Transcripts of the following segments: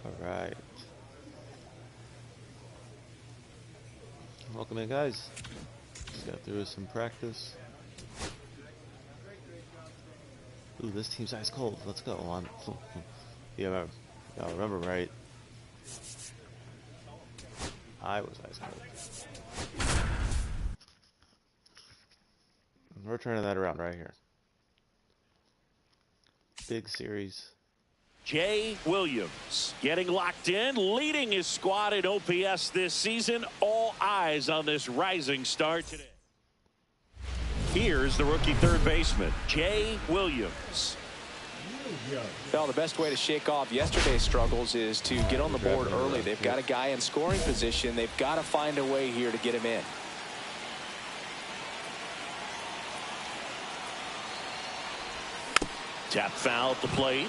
All right. Welcome in, guys. Just got through some practice. Ooh, this team's ice cold. Let's go on. Yeah, remember, right? I was ice cold. We're turning that around right here. Big series. Jay Williams getting locked in, leading his squad in OPS this season. All eyes on this rising star today. Here's the rookie third baseman, Jay Williams. Well, the best way to shake off yesterday's struggles is to get on the board early. They've got a guy in scoring position. They've got to find a way here to get him in. Tap foul at the plate.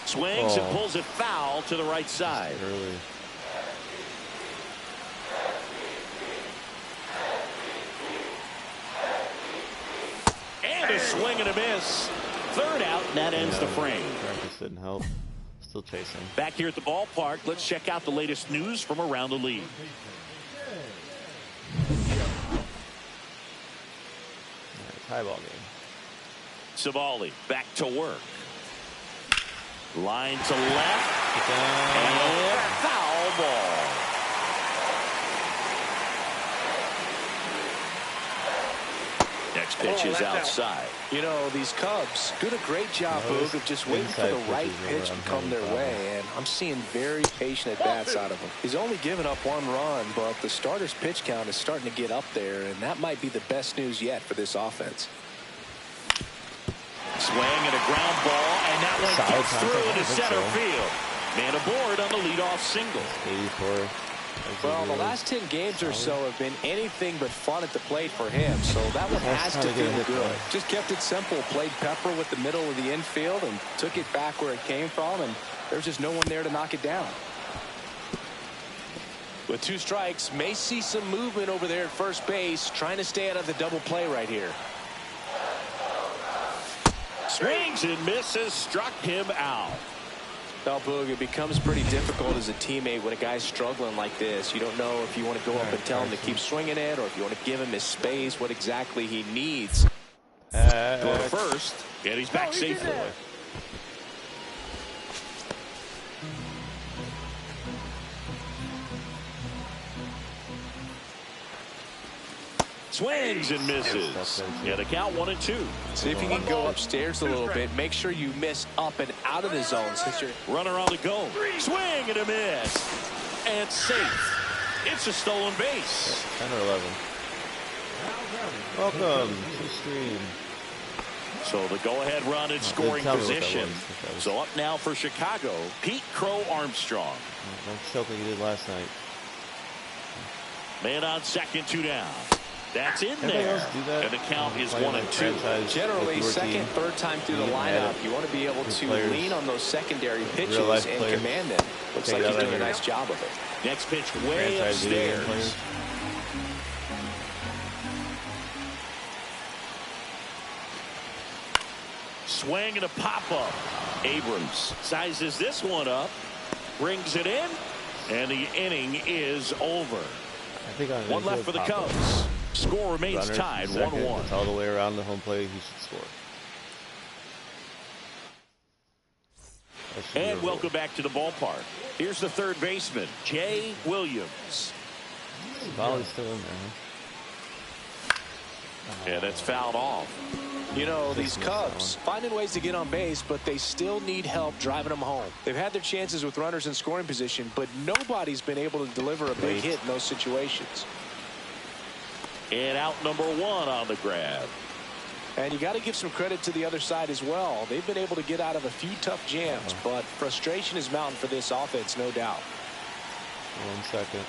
Swings and pulls it foul to the right side. Early. And a swing and a miss. Third out, and that ends the frame. Practice didn't help. Still chasing. Back here at the ballpark, let's check out the latest news from around the league. Tie ball game. Savali back to work. Line to left. And foul ball. Next pitch is outside. You know, these Cubs doing a great job, Boog, of just waiting for the right pitch to come their way, and I'm seeing very patient at-bats out of him. He's only given up one run, but the starter's pitch count is starting to get up there, and that might be the best news yet for this offense. Swing and a ground ball, and that one gets through into center field. Man aboard on the leadoff single. 84. Well, the last 10 games or so have been anything but fun at the plate for him, so that one has to feel good. Just kept it simple, played pepper with the middle of the infield, and took it back where it came from, and there's just no one there to knock it down. With 2 strikes, may see some movement over there at first base, trying to stay out of the double play right here. Swings and misses, struck him out. Well, Boog, it becomes pretty difficult as a teammate when a guy's struggling like this. You don't know if you want to go up and tell him to keep swinging it or if you want to give him his space, what exactly he needs. Go to first, and he's back safely. Swings and misses. Yeah, the count 1-2. See if you can go upstairs a little bit. Make sure you miss up and out of the zone. Since you're runner on the go. Swing and a miss. And safe. It's a stolen base. 10 or 11. Welcome to the stream. So the go-ahead run in scoring position. So up now for Chicago, Pete Crow Armstrong. Don't choke like you did last night. Man on second, 2 down. That's in there. And the count is 1-2. Generally, second, third time through the lineup, you want to be able to lean on those secondary pitches and command them. Looks like he's doing a nice job of it. Next pitch way upstairs. Swing and a pop-up. Abrams sizes this one up, brings it in, and the inning is over. One left for the Cubs. Score remains tied 1-1. It's all the way around the home plate. He should score. And welcome back to the ballpark. Here's the third baseman, Jay Williams. Volley's still in there. And it's fouled off. You know, these Cubs finding ways to get on base, but they still need help driving them home. They've had their chances with runners in scoring position, but nobody's been able to deliver a big hit in those situations. And out number 1 on the grab. And you got to give some credit to the other side as well. They've been able to get out of a few tough jams, but frustration is mounting for this offense, no doubt. 1 second.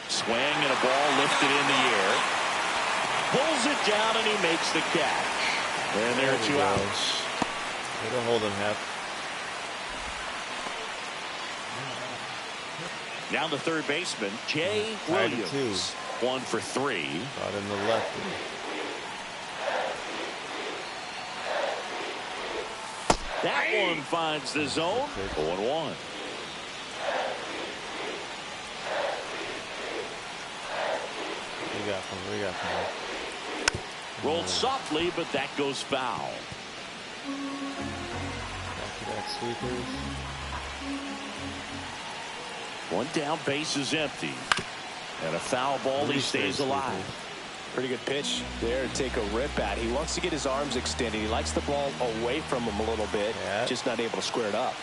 Swing and a ball lifted in the air. Pulls it down and he makes the catch. And there are 2 outs. They're holding half. Now the third baseman, Jay Williams. 1 for 3. Got in the lefty. That one finds the zone. 0-1. We got him. Rolled softly, but that goes foul. Back sweepers. One down, base is empty. And a foul ball, he stays alive. Pretty good pitch there to take a rip at. He wants to get his arms extended. He likes the ball away from him a little bit. Yeah. Just not able to square it up.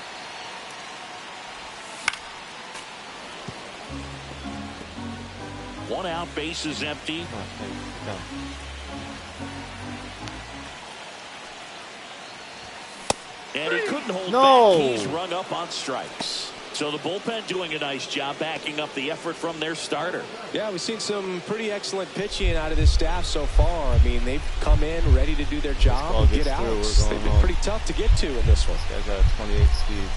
One out, base is empty. And he couldn't hold back. He's rung up on strikes. So the bullpen doing a nice job backing up the effort from their starter. Yeah, we've seen some pretty excellent pitching out of this staff so far. I mean, they've come in ready to do their job and get out. They've been pretty tough to get to in this one. This guy's got 28 speed.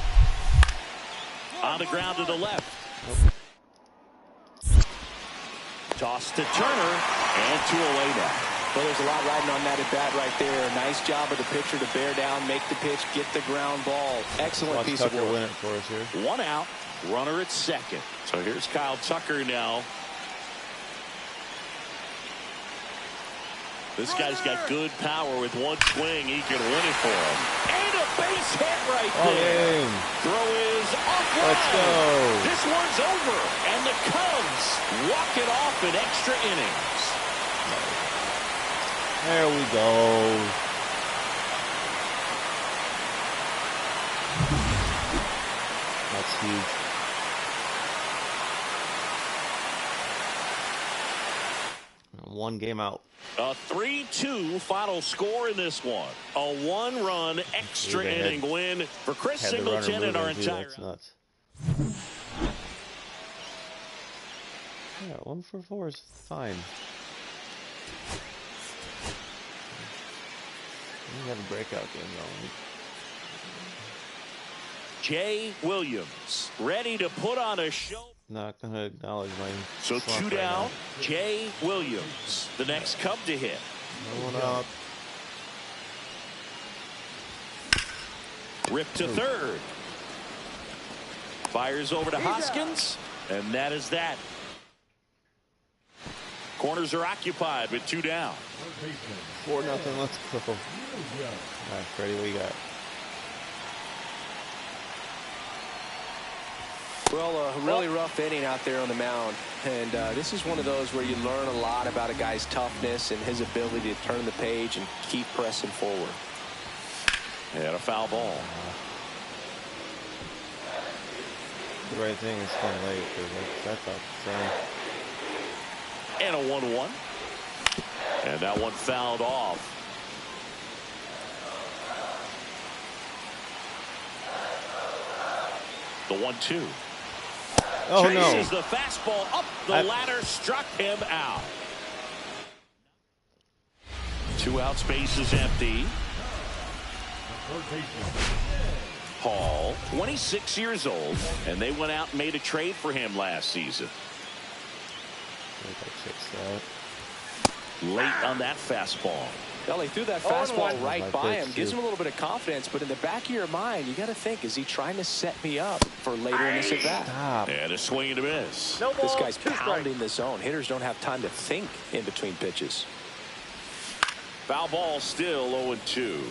On the ground to the left. Toss to Turner, and 2 away now. Well, there's a lot riding on that at bat right there. Nice job of the pitcher to bear down, make the pitch, get the ground ball. Excellent piece of work. Win it for us here. 1 out, runner at second. So here's Kyle Tucker now. This guy's got good power. With one swing, he can win it for him. And a base hit right there. Throw is offline. Let's go. This one's over, and the Cubs walk it off in extra innings. There we go. That's huge. One game out. A 3-2 final score in this one. A 1-run extra inning win for Chris Singleton and our entire. That's nuts. Yeah, 1 for 4 is fine. We have a breakout game going. Jay Williams ready to put on a show. Not going to acknowledge my. So 2 down, right. Jay Williams, the next Cub to hit. No one up. Rip to third. Fires over to Hoskins, and that is that. Corners are occupied with 2 down. 4-0. Let's go. All right, Freddie, what you got? Well, a really rough inning out there on the mound. And this is one of those where you learn a lot about a guy's toughness and his ability to turn the page and keep pressing forward. And a foul ball. The right thing is kind of late, because that's up. And a 1-1. And that one fouled off. The 1-2. Oh, chases no. The fastball up the ladder, struck him out. 2 outs, base is empty. Hall, 26 years old, and they went out and made a trade for him last season. Late on that fastball. Well, he threw that fastball right by him. Gives him a little bit of confidence, but in the back of your mind, you got to think, is he trying to set me up for later in this at-bat? And a swing and a miss. This guy's pounding the zone. Hitters don't have time to think in between pitches. Foul ball still 0-2.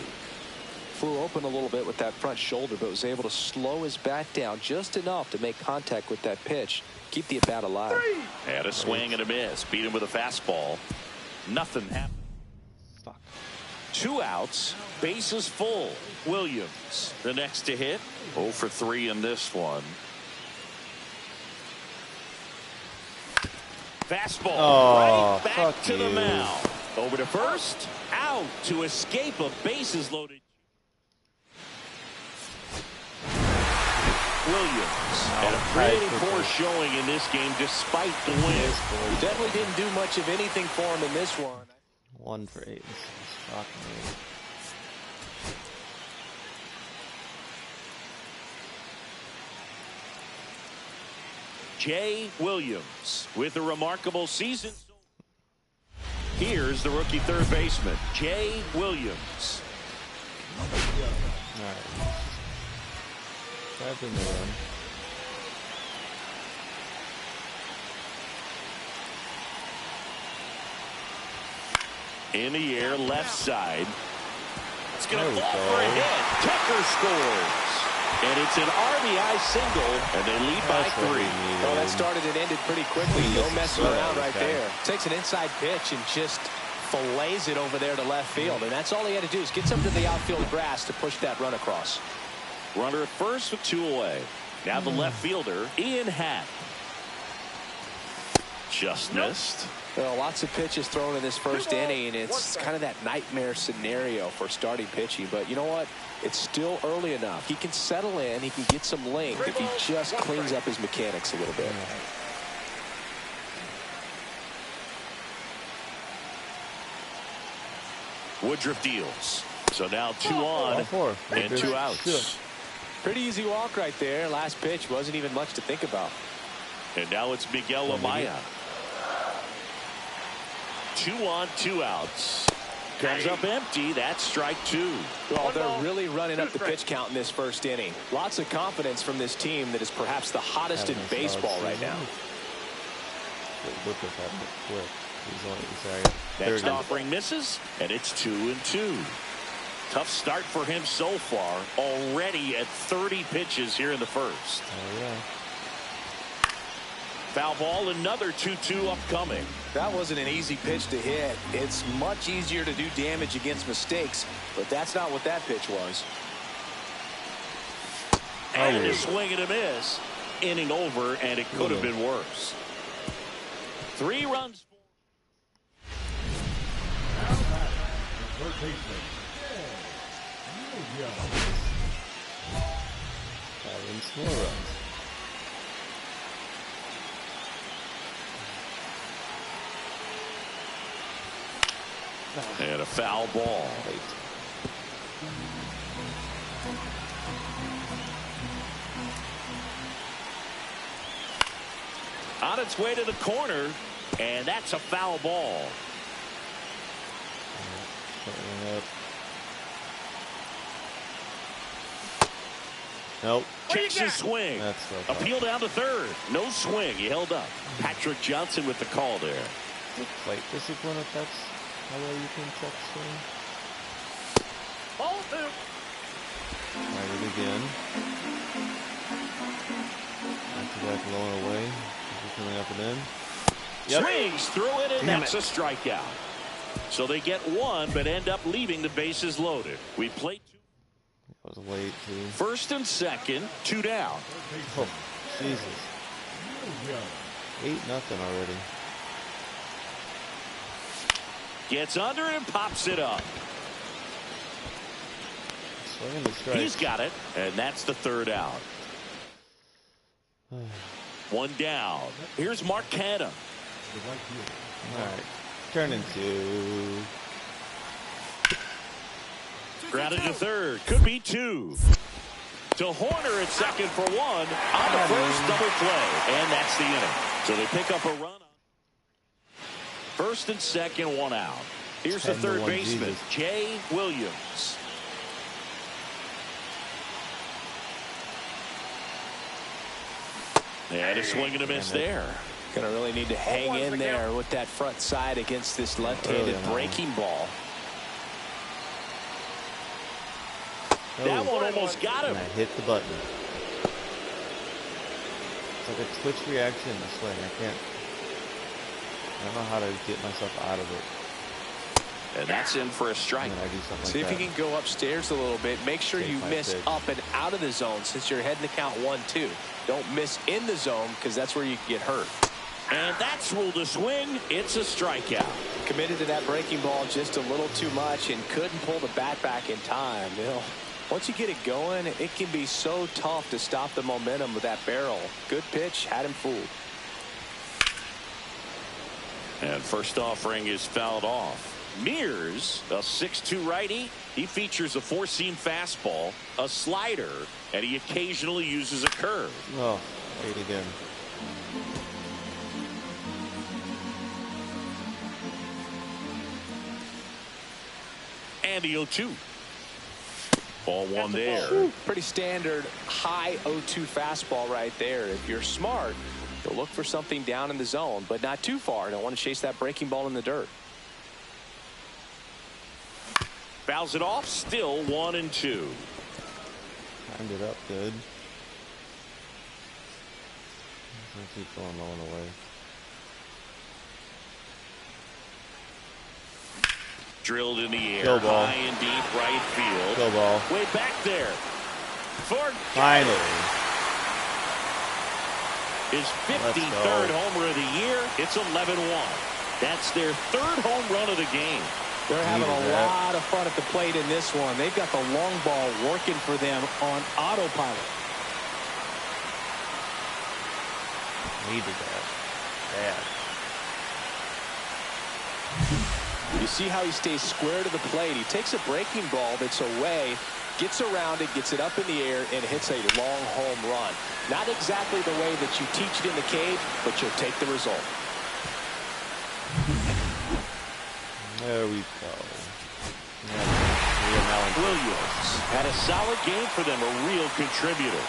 Flew open a little bit with that front shoulder, but was able to slow his bat down just enough to make contact with that pitch. Keep the at-bat alive. And a swing and a miss. Beat him with a fastball. Nothing happened. 2 outs, bases full. Williams, the next to hit. 0 for 3 in this one. Fastball right back to the mound. Over to first, out to escape a bases loaded. Williams, and a pretty poor showing in this game despite the win. He definitely didn't do much of anything for him in this one. 1 for 8. Jay Williams, with a remarkable season. Here's the rookie third baseman, Jay Williams. All right. That's in the run. In the air, left side. It's going to fall for a hit. Tucker scores. And it's an RBI single, and they lead by 3. Well, that started and ended pretty quickly. No messing around right there. Takes an inside pitch and just fillets it over there to left field. And that's all he had to do is get something to the outfield grass to push that run across. Runner at first with 2 away. Now the left fielder, Ian Happ. Just missed. Well, lots of pitches thrown in this first inning, and it's kind of that nightmare scenario for starting pitching. But you know what? It's still early enough. He can settle in. He can get some length if he just cleans up his mechanics a little bit. Woodruff deals. So now 2 on and 2 outs. Pretty easy walk right there. Last pitch wasn't even much to think about. And now it's Miguel Amaya. 2 on, 2 outs. Comes up empty. That's strike 2. Well, they're really running up the pitch count in this first inning. Lots of confidence from this team that is perhaps the hottest in baseball right now. Next offering misses, and it's 2-2. Tough start for him so far. Already at 30 pitches here in the first. Oh, yeah. Foul ball, another 2-2 upcoming. That wasn't an easy pitch to hit. It's much easier to do damage against mistakes, but that's not what that pitch was. And a swing and a miss. Inning over, and it could have been worse. 3 runs. More runs. And a foul ball. On its way to the corner, and that's a foul ball. Nope. Chase his swing. Appeal down to third. No swing. He held up. Patrick Johnson with the call there. Plate discipline if that's how well you can check swing. Ball 2. Right it again. Back low and away. Coming up and in. Yep. Swings through it, and that's a strikeout. So they get 1, but end up leaving the bases loaded. We play 2. That was late too. First and second, 2 down. Oh, Jesus. 8-0 already. Gets under it and pops it up. Swinging the strike. He's got it, and that's the 3rd out. 1 down. Here's Mark Canham. All right. Turn into. Grounded to third. Could be 2. To Horner at second for 1. On the first double play. And that's the inning. So they pick up a run. First and second, 1 out. Here's the third baseman, Jay Williams. And a swing and a miss there. Going to really need to hang in there with that front side against this left-handed breaking ball. That one almost got him. And I hit the button. It's like a twitch reaction in the swing. I don't know how to get myself out of it. And that's in for a strike. See if you can go upstairs a little bit. Make sure you miss up and out of the zone since you're heading to count 1-2. Don't miss in the zone because that's where you can get hurt. And that's ruled a swing. It's a strikeout. Committed to that breaking ball just a little too much and couldn't pull the bat back in time. You know, once you get it going, it can be so tough to stop the momentum with that barrel. Good pitch, had him fooled. And first offering is fouled off. Mears, a 6'2" righty. He features a 4-seam fastball, a slider, and he occasionally uses a curve. Oh, late again. And the 0-2. Ball one there. Pretty standard high 0-2 fastball right there. If you're smart, you'll look for something down in the zone, but not too far. Don't want to chase that breaking ball in the dirt. Fouls it off. Still 1-2. Timed it up good. I'll keep going low and away. Drilled in the air. Go ball. High and deep right field. Go ball. Way back there. Finally. His 53rd homer of the year. It's 11-1. That's their 3rd home run of the game. They're having a lot of fun at the plate in this one. They've got the long ball working for them on autopilot. Needed that. Yeah. You see how he stays square to the plate. He takes a breaking ball that's away, gets around it, gets it up in the air, and hits a long home run. Not exactly the way that you teach it in the cage, but you'll take the result. There we go. Williams had a solid game for them, a real contributor.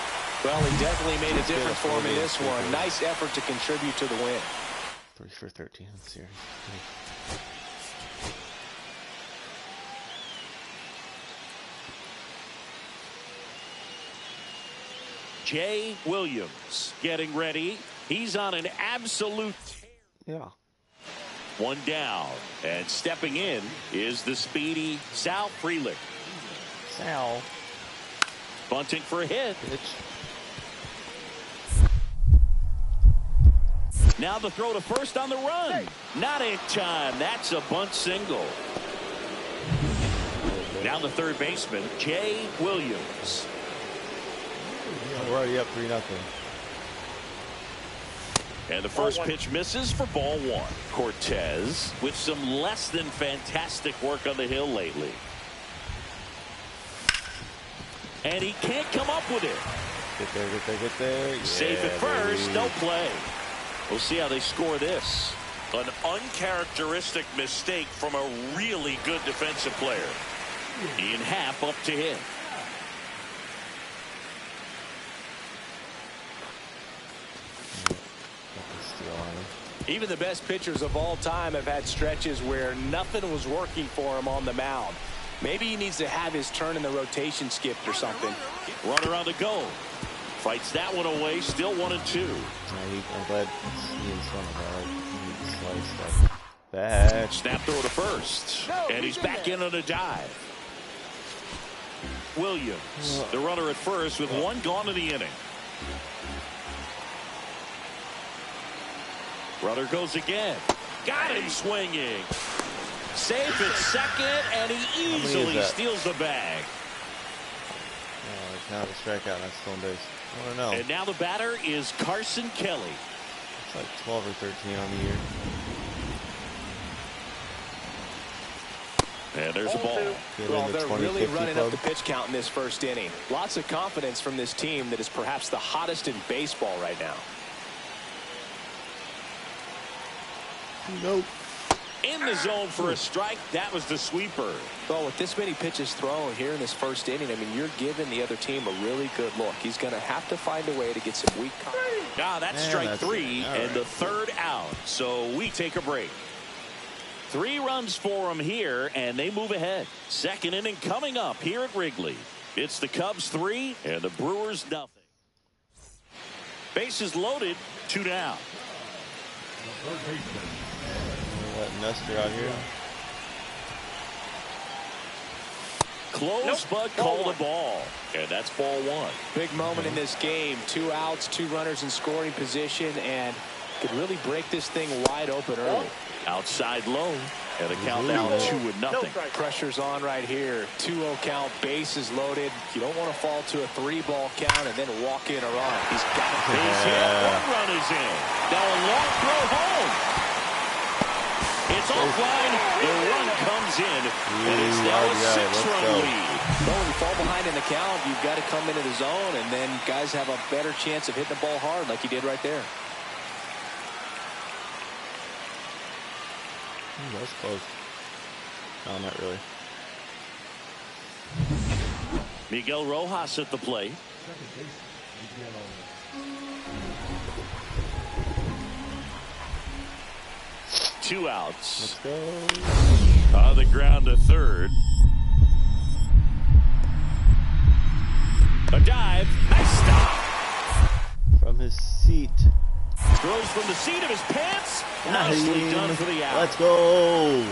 Well, he definitely made a difference for him in this one. Nice effort to contribute to the win. 3 for 13 in the series. Jay Williams getting ready. He's on an absolute tear. Yeah. One down, and stepping in is the speedy Sal Frelick. Sal. Bunting for a hit. Pitch. Now the throw to first on the run. Not in time. That's a bunt single. Now the third baseman, Jay Williams. We're already up 3-0. And the first pitch misses for ball one. Cortez with some less than fantastic work on the hill lately. And he can't come up with it. Get there, get there, get there. Yeah, safe at first, baby. no play. We'll see how they score this. An uncharacteristic mistake from a really good defensive player. Ian Happ up to hit. Even the best pitchers of all time have had stretches where nothing was working for him on the mound. Maybe he needs to have his turn in the rotation skipped or something. Runner on the go. Fights that one away. Still 1-2. I'm glad Ian's running back. Snap throw to first. And he's back in on a dive. Williams, the runner at first with one gone in the inning. Runner goes again. Got him swinging. Safe at second, and he easily steals the bag. Oh, it's now the strikeout, not stolen base. I don't know. And now the batter is Carson Kelly. It's like 12 or 13 on the year. And there's a ball. Well, they're really running up the pitch count in this first inning. Lots of confidence from this team that is perhaps the hottest in baseball right now. Nope. In the zone for a strike. That was the sweeper. Well, with this many pitches thrown here in this first inning, I mean, you're giving the other team a really good look. He's going to have to find a way to get some weak contact. That's strike three and the third out. So we take a break. 3 runs for them here, and they move ahead. Second inning coming up here at Wrigley. It's the Cubs 3 and the Brewers nothing. Bases loaded, 2 down. Let Nestor out here. Close, but call the ball. And that's ball one. Big moment in this game. 2 outs, 2 runners in scoring position, and could really break this thing wide open early. Outside low. And the count now 2-0. Pressure's on right here. 2-0 count, bases loaded. You don't want to fall to a 3-ball count and then walk in a run. He's got a base hit. 1 run is in. Now a long throw home. It's offline. The run comes in. And it's now a 6-run lead. Well, when you fall behind in the count, you've got to come into the zone, and then guys have a better chance of hitting the ball hard like he did right there. That's close. No, not really. Miguel Rojas at the plate. Two outs. Let's go. On the ground to third. A dive. Nice stop. From his seat. Throws from the seat of his pants. Nicely done for the out. Let's go.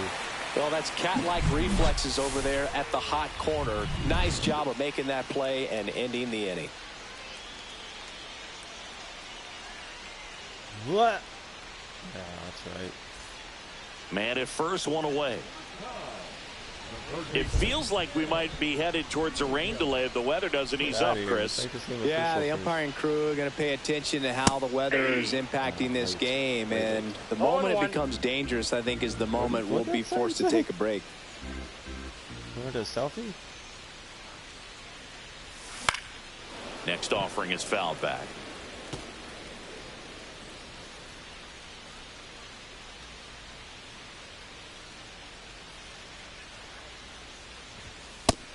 Well, that's cat-like reflexes over there at the hot corner. Nice job of making that play and ending the inning. What? Yeah, that's right. Man at first, one away. It feels like we might be headed towards a rain delay if the weather doesn't ease up, Chris. Yeah, the umpiring crew are going to pay attention to how the weather is impacting this game. And the moment it becomes dangerous, I think, is the moment we'll be forced to take a break. Want a selfie? Next offering is fouled back.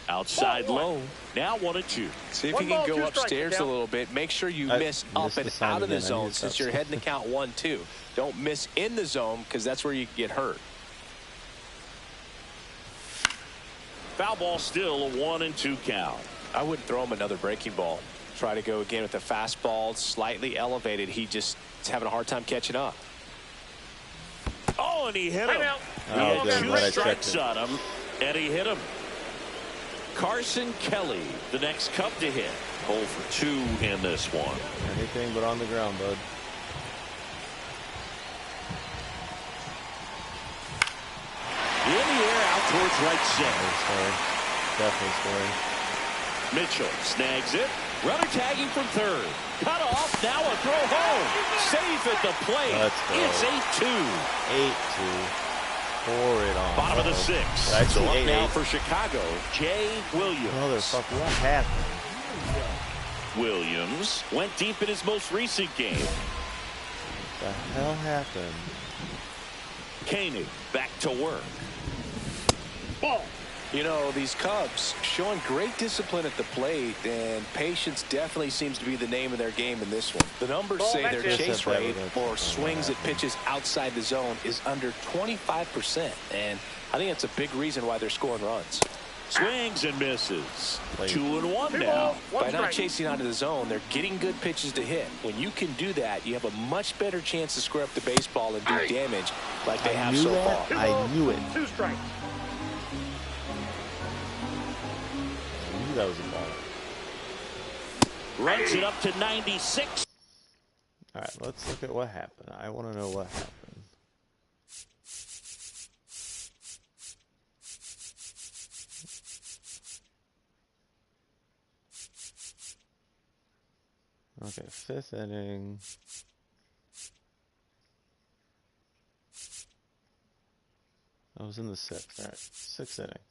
Outside low. Now 1-2. See if you can go upstairs a little bit. Make sure you miss up and out of the zone since you're heading to count 1-2. Don't miss in the zone because that's where you can get hurt. Foul ball still a 1-2 count. I wouldn't throw him another breaking ball. Try to go again with the fastball slightly elevated. He just is having a hard time catching up. Oh, and he hit him. He had 2 strikes on him, and he hit him. Carson Kelly, the next Cub to hit. 0 for 2 in this one. Anything but on the ground, bud. In the air, out towards right center. Definitely scoring. Mitchell snags it. Runner tagging from third. Cut off. Now a throw home. Safe at the plate. It's 8-2. 8-2. Pour it on. Bottom of the 6th. So up now for Chicago, Jay Williams. Motherfucker, what happened? Williams went deep in his most recent game. What the hell happened? Koenig back to work. Ball. You know, these Cubs showing great discipline at the plate, and patience definitely seems to be the name of their game in this one. The numbers say their chase rate or swings at pitches outside the zone is under 25%, and I think that's a big reason why they're scoring runs. Swings and misses. 2-1 now. By not chasing out of the zone, they're getting good pitches to hit. When you can do that, you have a much better chance to square up the baseball and do damage like they have so far. I knew it. 2 strikes. That was a ball. Runs it up to 96. All right, let's look at what happened. I want to know what happened. Okay, 5th inning. I was in the 6th. All right, 6th inning.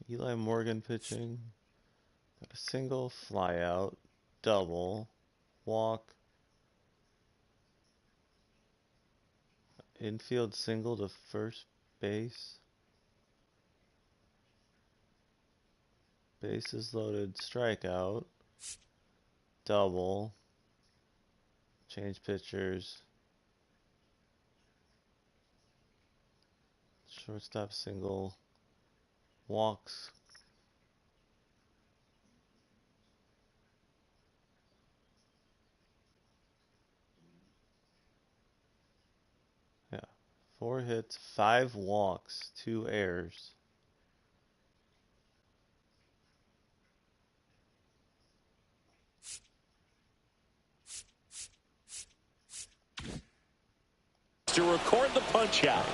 Eli Morgan pitching. Got a single, fly out, double, walk, infield single to first base. Bases loaded, strikeout, double, change pitchers, shortstop single, walks, yeah, 4 hits, 5 walks, 2 errors. To record the punch out.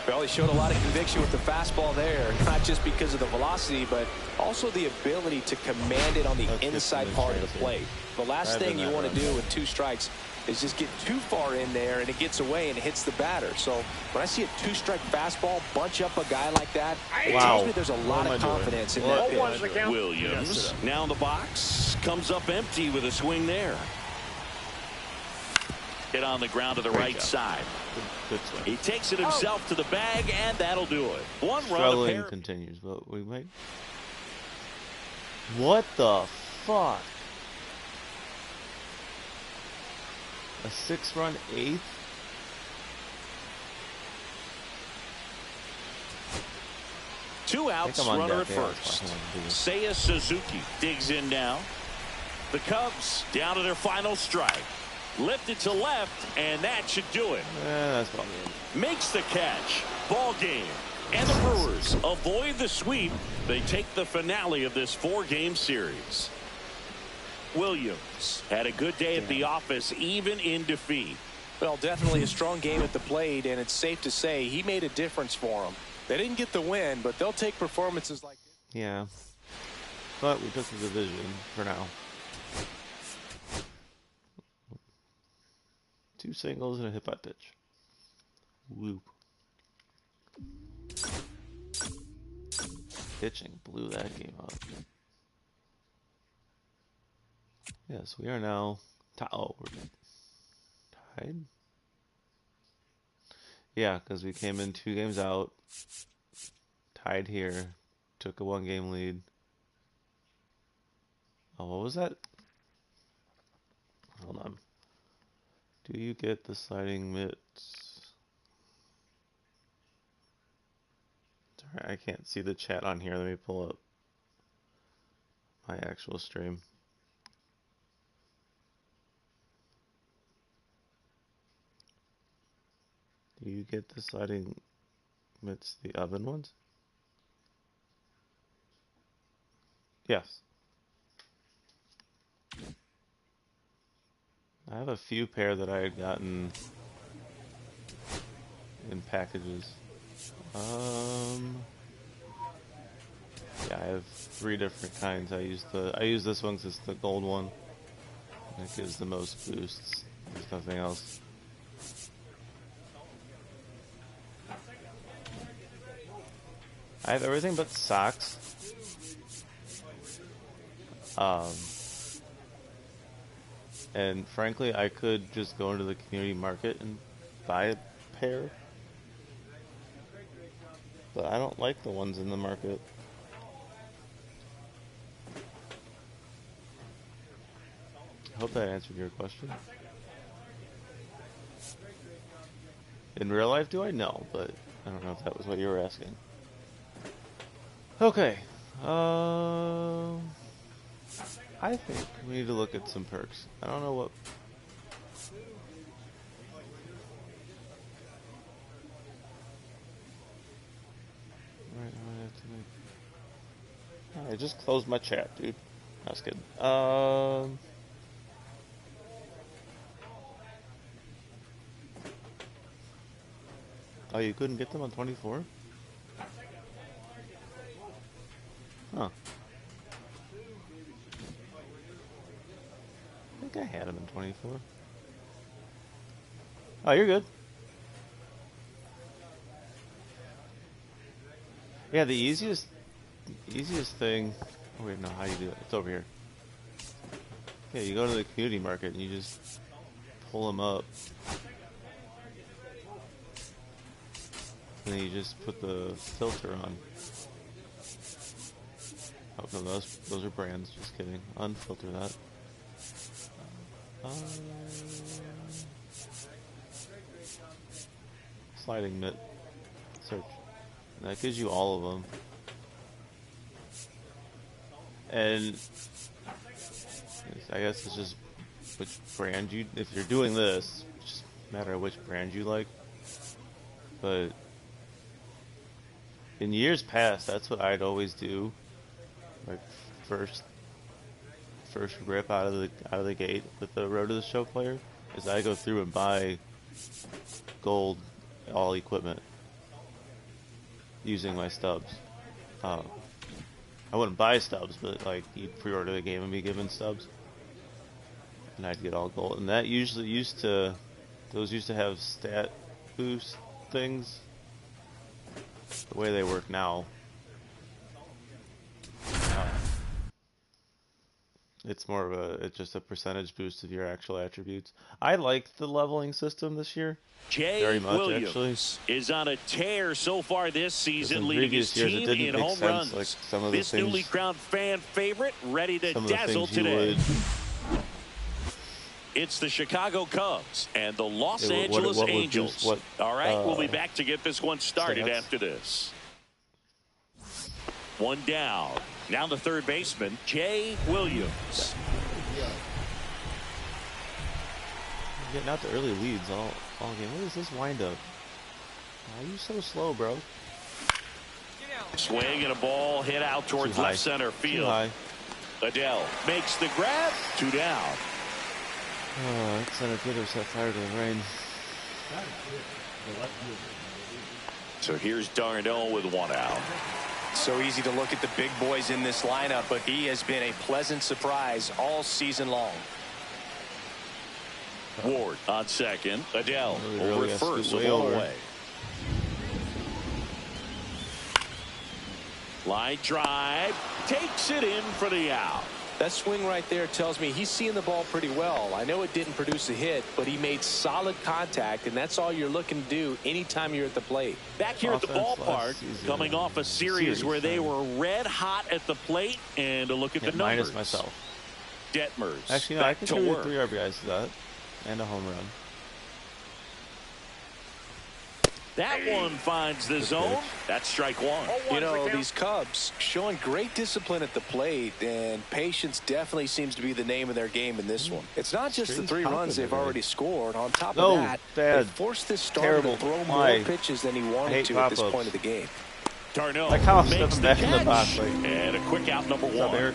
Well, he showed a lot of conviction with the fastball there, not just because of the velocity, but also the ability to command it on the inside part of the plate. The last thing you want to do with 2 strikes is just get too far in there and it gets away and it hits the batter. So when I see a 2-strike fastball bunch up a guy like that, it tells me there's a lot of confidence in that pitch. Williams now in the box, comes up empty with a swing there. Hit on the ground to the right side. Good swing. He takes it himself to the bag, and that'll do it. One run. Struggling continues, but we might. What the fuck? A 6-run eighth? Two outs, runner at first. Seiya Suzuki digs in now. The Cubs down to their final strike. Lifted to left, and that should do it. That's ball game. Makes the catch. Ball game. And the Brewers avoid the sweep. They take the finale of this 4-game series. Williams had a good day at the office, even in defeat. Well, definitely a strong game at the plate, and it's safe to say he made a difference for them. They didn't get the win, but they'll take performances like this. Yeah. But we took the division for now. 2 singles and a hit by pitch. Whoop. Pitching blew that game up. Yes, we are now we're tied. Yeah, because we came in 2 games out, tied here, took a 1-game lead. Oh, what was that? Hold on. Do you get the sliding mitts? Sorry, I can't see the chat on here. Let me pull up my actual stream. Do you get the sliding mitts, the oven ones? Yes. I have a few pair that I had gotten in packages. Yeah, I have 3 different kinds. I use this one 'cause it's the gold one. And it gives the most boosts. There's nothing else. I have everything but socks. And frankly, I could just go into the community market and buy a pair. But I don't like the ones in the market. I hope that answered your question. In real life, do I? No, but I don't know if that was what you were asking. Okay. I think we need to look at some perks. I don't know what... I just closed my chat, dude. That's good. Oh, you couldn't get them on 24? Huh. I think I had them in 24. Oh, you're good. Yeah, the easiest thing... Oh, wait, no, how do you do it? It's over here. Yeah, you go to the community market and you just pull them up. And then you just put the filter on. Oh, no, those are brands. Just kidding. Unfilter that. Sliding mitt. Search. And that gives you all of them. And I guess it's just which brand you... If you're doing this, it's just a matter of which brand you like. But in years past, that's what I'd always do. Like first rip out of the gate with the Road to the Show player is I go through and buy gold all equipment using my stubs. I wouldn't buy stubs, but like you'd pre-order the game and be given stubs, and I'd get all gold. And that usually used to have stat boost things. The way they work now, It's more of it's just a percentage boost of your actual attributes. I like the leveling system this year. Jay very much, Williams actually. is on a tear so far this season, in leading his years, team in home runs. Like some of this the things, newly crowned fan favorite ready to dazzle today. It's the Chicago Cubs and the Los Angeles Angels. All right, we'll be back to get this one started after this. One down. Now the third baseman, Jay Williams. Getting out the early leads all game. What is this windup? Why are you so slow, bro? Swing and a ball hit out towards left center field. Adele makes the grab. 2 down. Oh, that center fielder set fire to the rain. So here's Darno with 1 out. So easy to look at the big boys in this lineup, but he has been a pleasant surprise all season long. Ward on second. Adele over at first, so ball away. Line drive, takes it in for the out. That swing right there tells me he's seeing the ball pretty well. I know it didn't produce a hit, but he made solid contact, and that's all you're looking to do anytime you're at the plate. Back here at the ballpark, coming off a series where they were red hot at the plate, and a look at the numbers. Minus myself. Detmers. Actually, no, I can do 3 RBIs to that, and a home run. That one finds the zone. That's strike 1. You know, these Cubs showing great discipline at the plate, and patience definitely seems to be the name of their game in this one. It's not just the 3 runs they've already scored. On top of that, they forced this starter to throw more pitches than he wanted to at this point of the game. Darno makes the catch. And a quick out, number 1.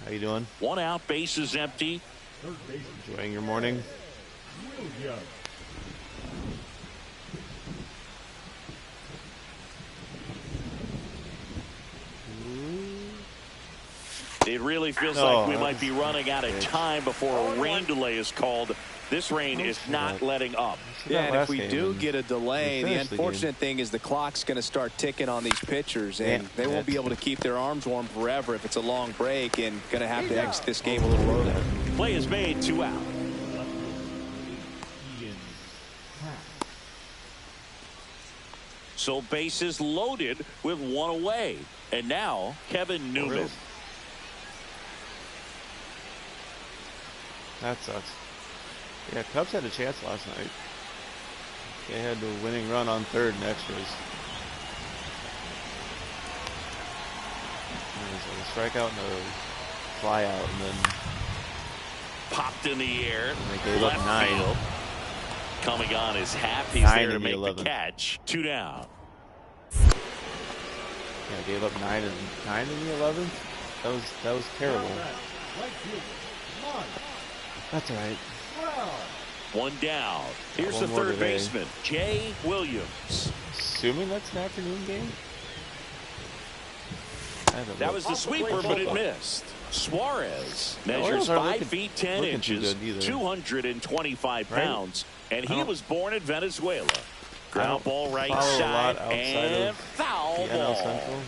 How you doing? 1 out, bases empty. Enjoying your morning? It really feels like we might be running out of time before a rain delay is called. This rain is not letting up. Yeah, and if we do get a delay, the unfortunate thing is the clock's going to start ticking on these pitchers, and they won't be able to keep their arms warm forever if it's a long break, and going to have to exit this game a little early. Play is made, 2 out. So bases loaded with 1 away. And now Kevin Newman. That sucks. Yeah, Cubs had a chance last night. They had the winning run on third in extras. A strikeout and a fly out, and then popped in the air. And they gave up 9. Field. Coming on is Happy. He's there to make the catch. 2 down. Yeah, gave up 9 in the 11th. That was terrible. That's all right. 1 down. Here's the third baseman, Jay Williams. Assuming that's an afternoon game. That was the sweeper, but it missed. Suarez measures 5 feet 10 inches, 225 pounds, and he was born in Venezuela. Ground ball right side, and foul ball.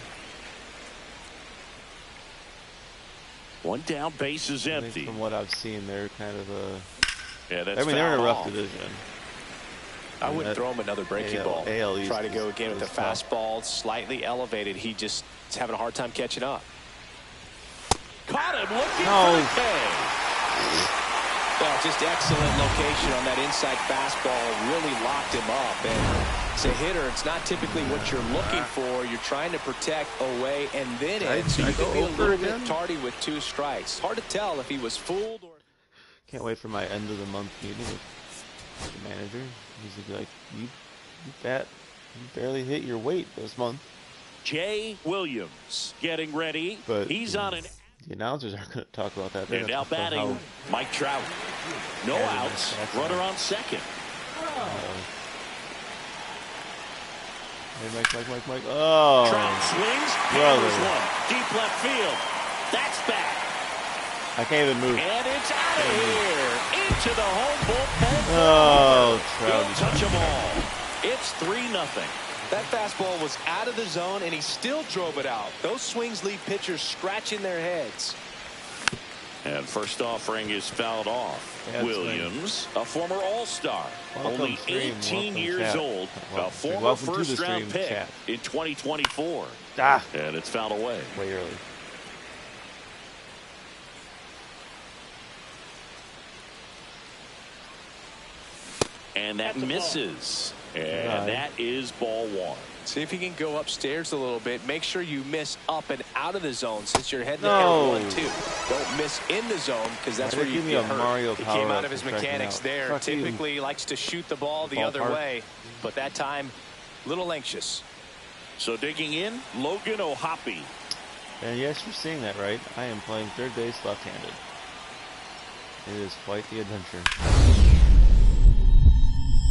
1 down, base is empty. From what I've seen, they're kind of a... Yeah, that's I mean, they're in a rough division. I wouldn't throw him another breaking ball. Try to go again with the fastball slightly elevated. He just is having a hard time catching up. Caught him looking for the K. Well, just excellent location on that inside fastball. Really locked him up. And as a hitter, it's not typically what you're looking for. You're trying to protect away and then in. So you could be a little bit tardy with 2 strikes. Hard to tell if he was fooled or... Can't wait for my end of the month meeting with the manager. He's like, you barely hit your weight this month. Jay Williams getting ready. But he's on an... The announcers aren't going to talk about that. And now batting, Mike Trout. No outs. Runner on second. Hey, Mike. Oh. Trout swings. Hammers one. Deep left field. That's back. I can't even move. And it's out of here. Into the home bullpen. Oh, Trout. Don't touch them all. It's 3-0. That fastball was out of the zone, and he still drove it out. Those swings leave pitchers scratching their heads. And first offering is fouled off. Williams, a former All-Star, only 18 years old, a former first-round pick in 2024. And it's fouled away. Way early. And that misses. And that is ball one. See if you can go upstairs a little bit. Make sure you miss up and out of the zone since you're heading to air 1-2. Don't miss in the zone because that's where you get hurt. He came out of his mechanics there. Typically likes to shoot the ball the other way, but that time a little anxious. So digging in, Logan O'Hoppe. And yes, you're seeing that right. I am playing third base left-handed. It is quite the adventure.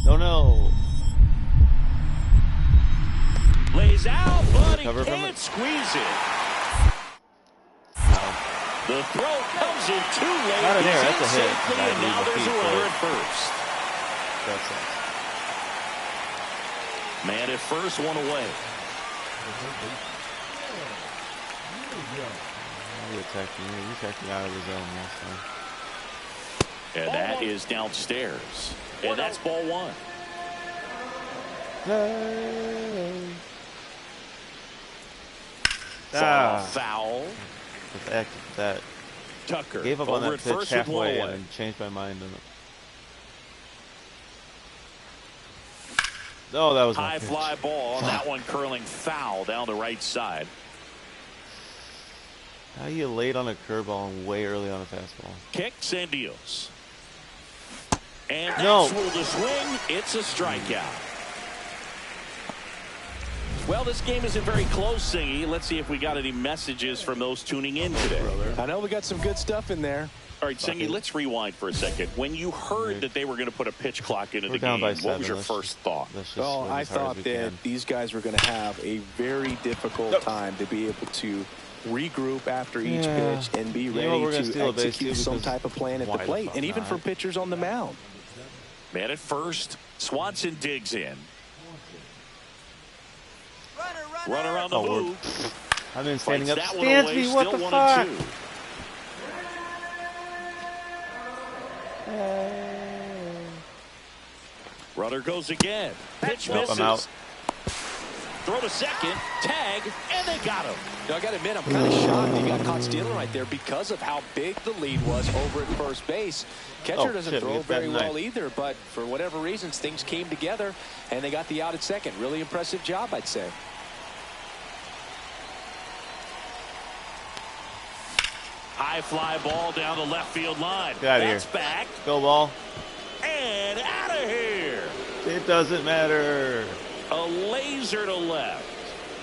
Oh no! Lays out, but he can't squeeze it. The throw comes in too late. Not an error, that's a hit. And now there's a runner at first. That's it. Man at first, one away. You attacked me out of the zone last time. And that is downstairs. And that's ball one. Foul. That Tucker gave up on that pitch halfway and and changed my mind on it. Oh, that was high fly ball. That one curling foul down the right side. How you late on a curveball and way early on a fastball? Kicks and deals. And that's ruled a swing. It's a strikeout. Well, this game isn't very close, Singy. Let's see if we got any messages from those tuning in today. I know we got some good stuff in there. All right, Singy, let's rewind for a second. When you heard that they were going to put a pitch clock into the game, what was your first thought? Well, I thought that these guys were going to have a very difficult time to be able to regroup after each pitch and be ready to execute some type of plan at the plate, and even for pitchers on the mound. Man at first, Swanson digs in. Runner on the move. I've been standing up. Stansby, what the fuck? Runner goes again. Pitch misses. I'm out. Throw to second, tag, and they got him. Now, I got to admit, I'm kind of shocked he got caught stealing right there because of how big the lead was over at first base. Catcher doesn't throw very well either, but for whatever reasons, things came together, and they got the out at second. Really impressive job, I'd say. High fly ball down the left field line. Get out of here. That's back. Go ball. And out of here. It doesn't matter. A laser to left.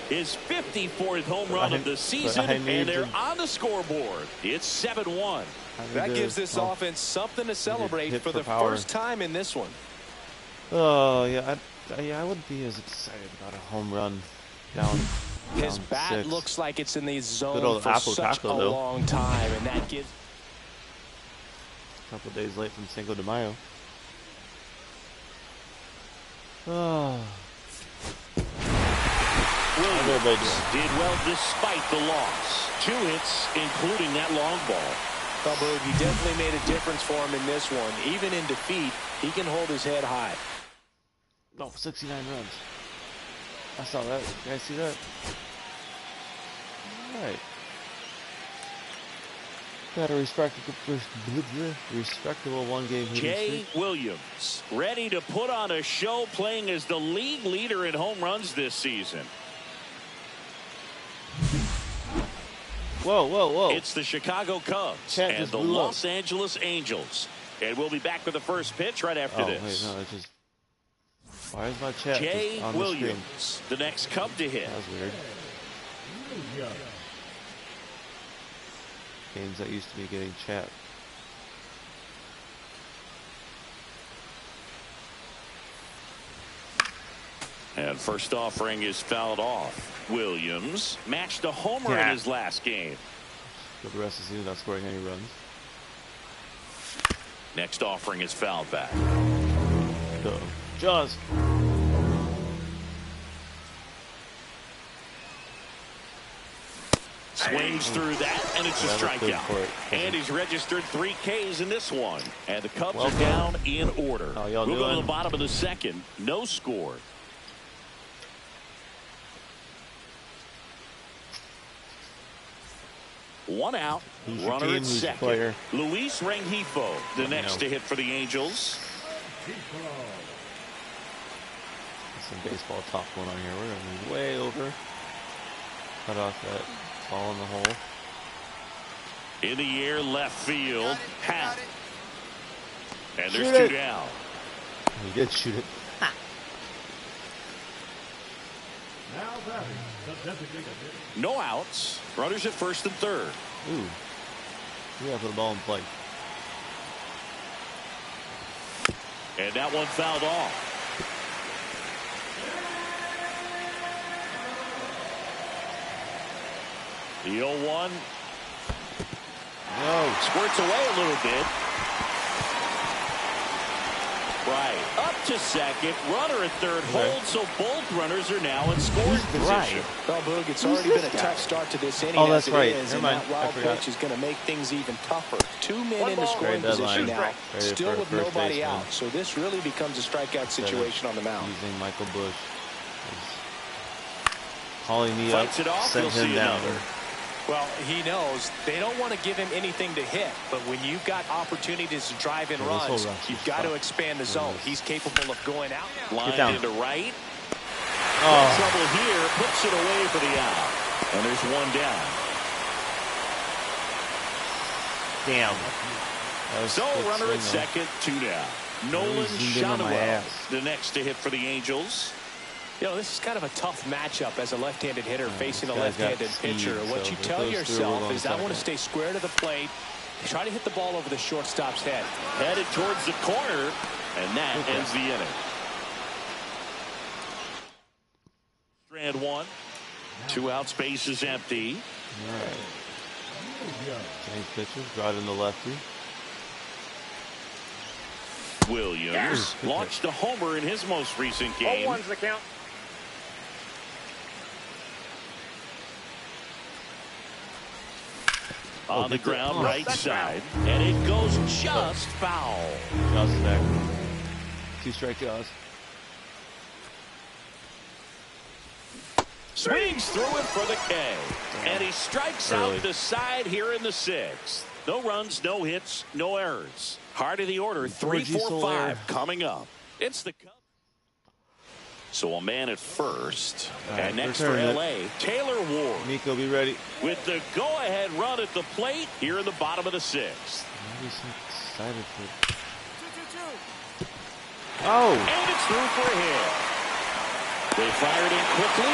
His 54th home run of the season, and they're on the scoreboard. It's 7-1. That gives this offense something to celebrate for the first time in this one. Oh, yeah. I wouldn't be as excited about a home run down. His bat looks like it's in the zone for such a long time, and that gives. A couple days late from Cinco de Mayo. Oh. Williams did well despite the loss. 2 hits, including that long ball. He definitely made a difference for him in this one. Even in defeat, he can hold his head high. Oh, 69 runs. I saw that. You guys see that? All right. Got a respectable one-game hitting Jay Williams ready to put on a show, playing as the league leader in home runs this season. Whoa, whoa, whoa. It's the Chicago Cubs and the Los Angeles Angels. And we'll be back with the first pitch right after this. Wait, no, it's just... Why is my chat Jay just on Williams, the next Cub to hit. That was weird. Games that used to be getting chat. And first offering is fouled off. Williams matched a homer in his last game. For the rest of the season, not scoring any runs. Next offering is fouled back. Jaws. Swings through that, and it's a strikeout. And he's registered 3 Ks in this one. And the Cubs are down in order. We'll go to the bottom of the second. No score. One out. Runner at second. Luis Rengifo, the next to hit for the Angels. Some baseball talk going on here. We're going to move way over. Cut off that ball in the hole. In the air, left field. Hat. And there's 2 down. He did shoot it. No outs. Runners at first and third. Ooh. We got to put the ball in play. And that one fouled off. The 0-1. No. Squirts away a little bit. Right. Up to second. Runner at third. Hold, so both runners are now in scoring position. Right. Well, Boog, it's already been a tough start to this inning. Oh, that's right. And that wild pitch is going to make things even tougher. 2 men in the scoring position now, still with nobody out. So this really becomes a strikeout situation on the mound. Using Michael Bush. Calling me up, send him down. Well, he knows they don't want to give him anything to hit, but when you've got opportunities to drive in runs, you've got to expand the zone. He's capable of going out. Lined into right. Trouble here, puts it away for the out. And there's 1 down. Damn. So runner at second, 2 down. Nolan Shotwell, the next to hit for the Angels. You know, this is kind of a tough matchup as a left-handed hitter facing a left-handed pitcher. What you tell yourself is I want to stay square to the plate, try to hit the ball over the shortstop's head. Headed towards the corner, and that ends the inning. Strand 1. 2 outs, base is empty. All right. Change pitches, driving the lefty. Williams launched a homer in his most recent game. 0-1's the count. On the ground, right side, and it goes just foul. Just back. 2 strikeouts. Swings through it for the K, and he strikes out the side here in the 6th. No runs, no hits, no errors. Heart of the order, 3, 4, 5 coming up. It's the Cubs. So a man at first. And next for L.A., Taylor Ward. Nico, be ready. With the go-ahead run at the plate here in the bottom of the 6th. I'm so excited for it. Oh! And it's through for a hit. They fired in quickly,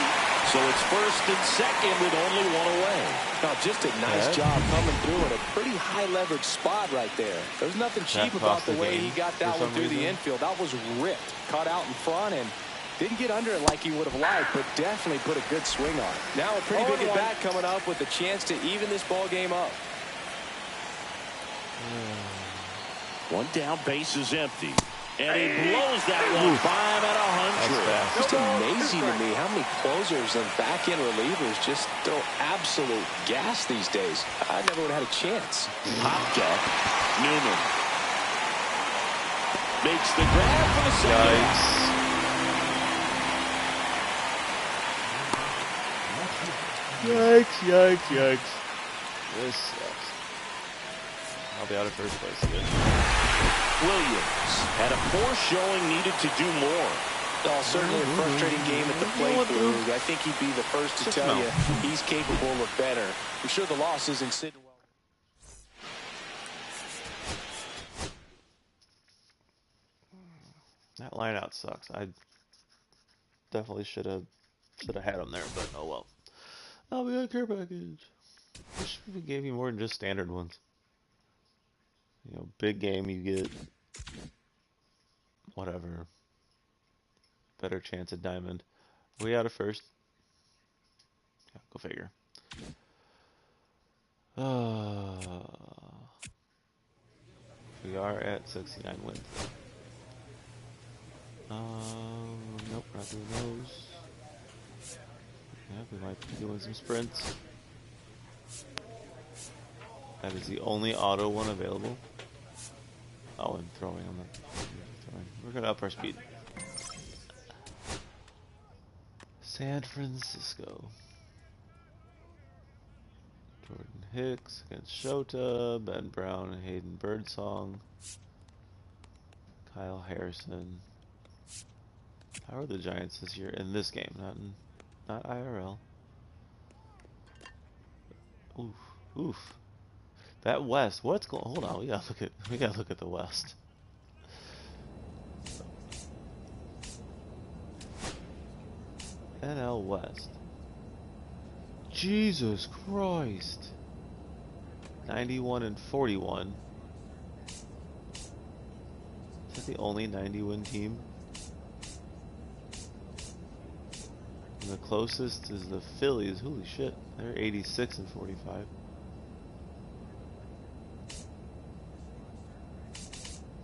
so it's first and second with only 1 away. Now, just a nice job coming through at a pretty high-leverage spot right there. There's nothing cheap about the way he got that one through the infield. That was ripped. Caught out in front and didn't get under it like he would have liked, but definitely put a good swing on it. Now a pretty big at-bat coming up with a chance to even this ball game up. 1 down, base is empty. And he blows that one 5 out of 100. Just amazing to me how many closers and back-end relievers just throw absolute gas these days. I never would have had a chance. Popped up. Newman makes the grab for the second. Yikes. This sucks. I'll be out of first place again. Williams had a poor showing, needed to do more. Oh, certainly a frustrating game at the plate, Boog. I think he'd be the first to tell you he's capable of better. I'm sure the loss isn't sitting well. That line out sucks. I definitely should have had him there, but oh well. I'll be on care package. Wish we gave you more than just standard ones. You know, big game you get whatever. Better chance at diamond. We out of first. Yeah, go figure. We are at 69 wins. Nope, not doing those. Yeah, we might be doing some sprints. That is the only auto one available. Oh, and throwing on the. We're gonna up our speed. San Francisco. Jordan Hicks against Shota, Ben Brown and Hayden Birdsong, Kyle Harrison. How are the Giants this year in this game? Not IRL. Oof, oof. That West. What's going? Hold on. We gotta look at the West. NL West. Jesus Christ. 91 and 41. Is that the only 90-win team? And the closest is the Phillies. Holy shit. They're 86 and 45.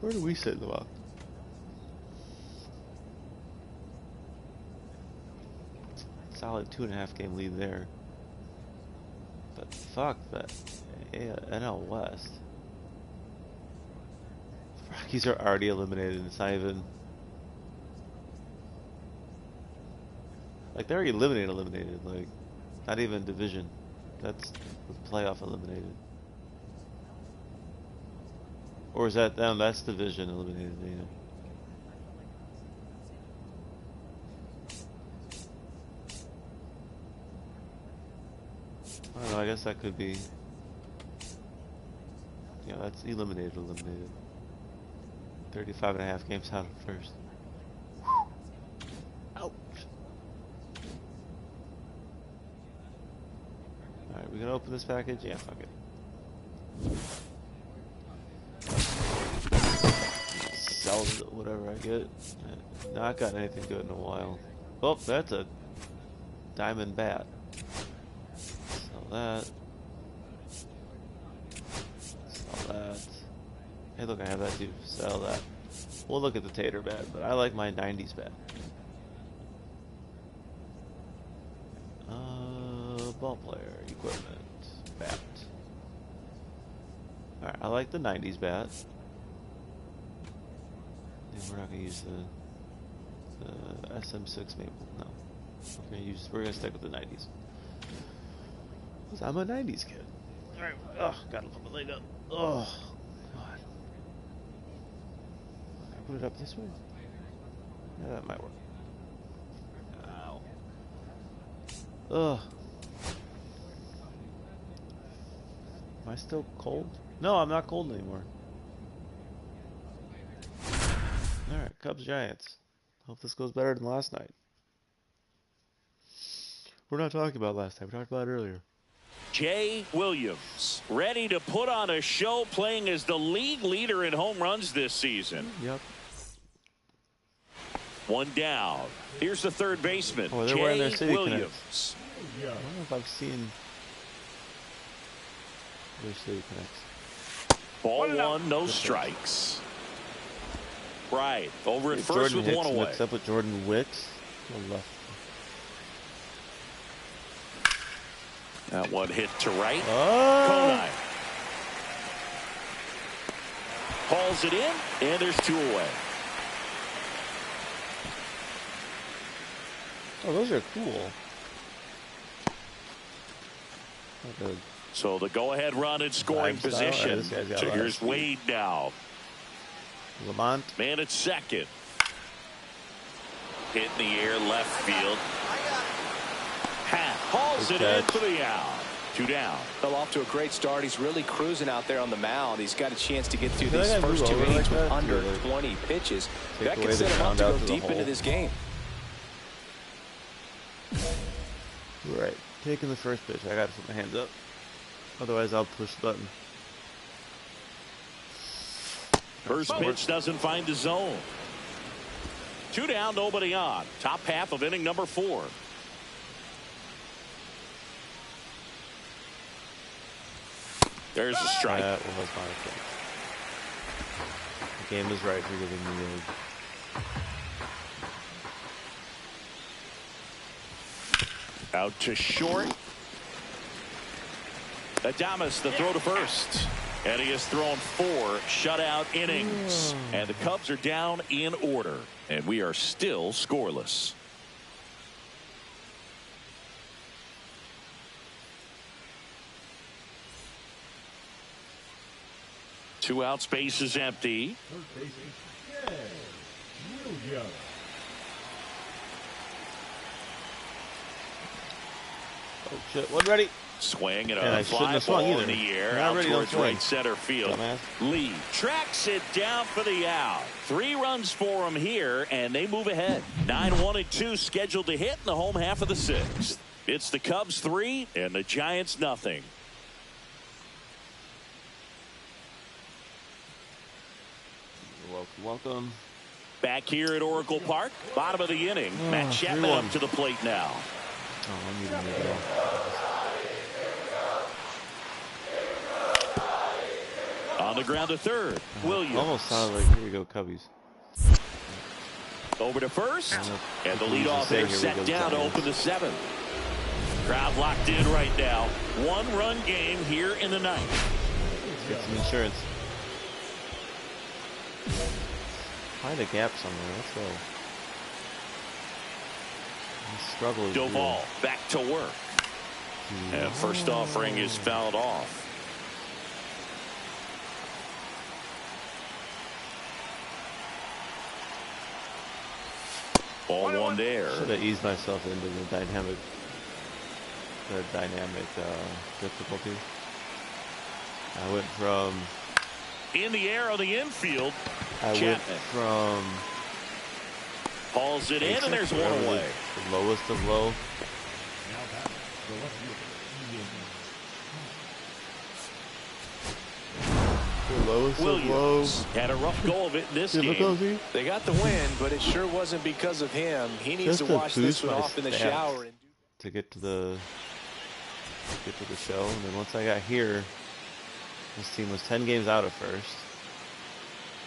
Where do we sit in the box? Solid 2.5 game lead there. But fuck that NL West. The Rockies are already eliminated. It's not even like they're already eliminated. Like not even division. That's playoff eliminated. Or is that down? That's division eliminated. You know. I don't know, I guess that could be. Yeah, that's eliminated. 35.5 games out at first. Ouch. Alright, we gonna open this package? Yeah, fuck it. Sell whatever I get. Not got anything good in a while. Oh, that's a diamond bat. That. Sell that. Hey, look, I have that too. Sell that. We'll look at the tater bat, but I like my 90s bat. Ball player, equipment, bat. Alright, I like the 90s bat. And we're not gonna use the SM6 Maple. No. We're gonna stick with the 90s. I'm a 90s kid. Alright, gotta put my leg up. Oh, God. Can I put it up this way? Yeah, that might work. Ow. Ugh. Am I still cold? No, I'm not cold anymore. Alright, Cubs Giants. Hope this goes better than last night. We're not talking about last time, we talked about it earlier. Jay Williams, ready to put on a show, playing as the league leader in home runs this season. Yep. One down. Here's the third baseman, they're wearing their Jay City Williams. I don't know if I've seen their City Connects. Ball one, no strikes. Right, over at first Jordan with Hicks one away. Mixed up with Jordan Wicks. Left. That one hit to right. Oh. Konai hauls it in, and there's two away. Oh, those are cool. Okay. So the go-ahead run in scoring position. So here's Wade now. Lamont. Man at second. Hit in the air, left field. Hauls it in for the out. Two down. Fell off to a great start. He's really cruising out there on the mound. He's got a chance to get through these first 2 innings with under 20 pitches. That could set him up to go deep into this game. Right. Taking the first pitch. I got to put my hands up. Otherwise, I'll push the button. First pitch doesn't find the zone. Two down, nobody on. Top half of inning number 4. There's a strike. That was my thing. The game is right for giving me a... Out to short. Adames, the throw to first. And he has thrown 4 shutout innings. And the Cubs are down in order. And we are still scoreless. Two outs, base is empty. Oh shit! One ready. Swing and a fly ball in the air out towards right center field. Dumbass. Lee tracks it down for the out. 3 runs for him here, and they move ahead. 9-1 and 2 scheduled to hit in the home half of the 6th. It's the Cubs 3 and the Giants nothing. Welcome. Back here at Oracle Park, bottom of the inning. Matt Chapman up to the plate now. Oh, I need to move it. On the ground to third, Williams. Almost sounded like, here we go, Cubbies. Over to first, and the leadoff hitter set down to open the 7th. Crowd locked in right now. 1-run game here in the 9th. Let's get some insurance. Find a gap somewhere. Let's go. Struggle. Doval back to work. And first offering is fouled off. Ball 1 there. Should have eased myself into the dynamic difficulty. I went from in the air on the infield. Went from hauls it in, and there's 1 away. The lowest of low. The lowest Williams of low. had a rough go of it in this game. They got the win, but it sure wasn't because of him. He needs to wash this one off in the shower. To get to the show, and then once I got here, this team was 10 games out at first.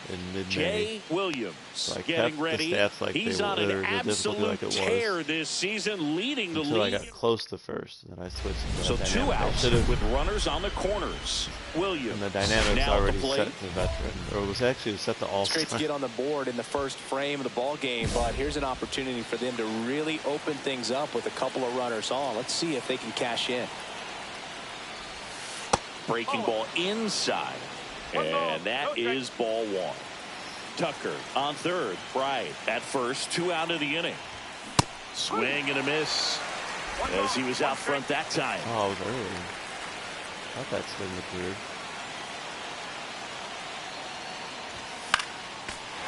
In mid-May. Jay Williams so getting ready. Like he's on an absolute tear this season, leading the league. I got close to first, and then I switched. So 2 outs with runners on the corners. Williams. And the dynamics already set to veteran, or it was actually set to all-star. Straight to get on the board in the first frame of the ball game, but here's an opportunity for them to really open things up with a couple of runners on. Let's see if they can cash in. Breaking ball inside. And that is ball 1. Tucker on third. Pride at first. 2 out of the inning. Swing and a miss as he was out front that time. Oh, it was early. I thought that swing looked weird.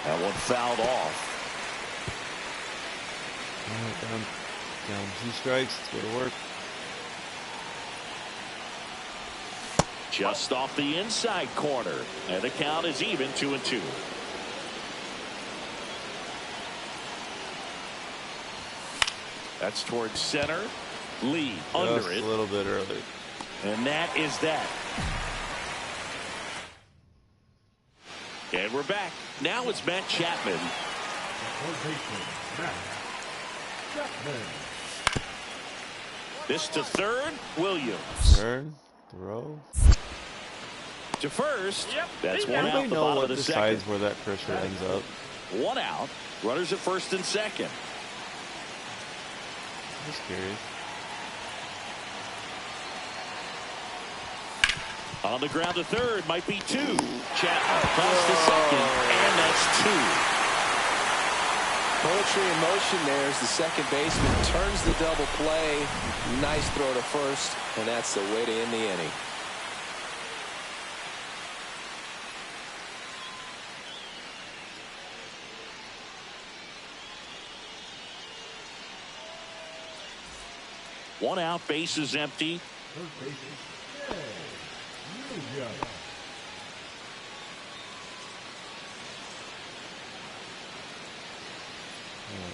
That one fouled off. Down 2 strikes. Let's go to work. Just off the inside corner, and the count is even 2-2. That's towards center. Lee under it. A little bit early. And that is that. And we're back. Now it's Matt Chapman. This to third, Williams. Turn, throw. To first. Yep. That's 1 Anybody out the know bottom what of the decides second. where that pressure ends up? 1 out. Runners at first and second. I'm just curious. On the ground to third, might be 2. Chapman across to second, and that's 2. Poetry in motion there as the second baseman turns the double play. Nice throw to first, and that's the way to end the inning. One out, base is empty. What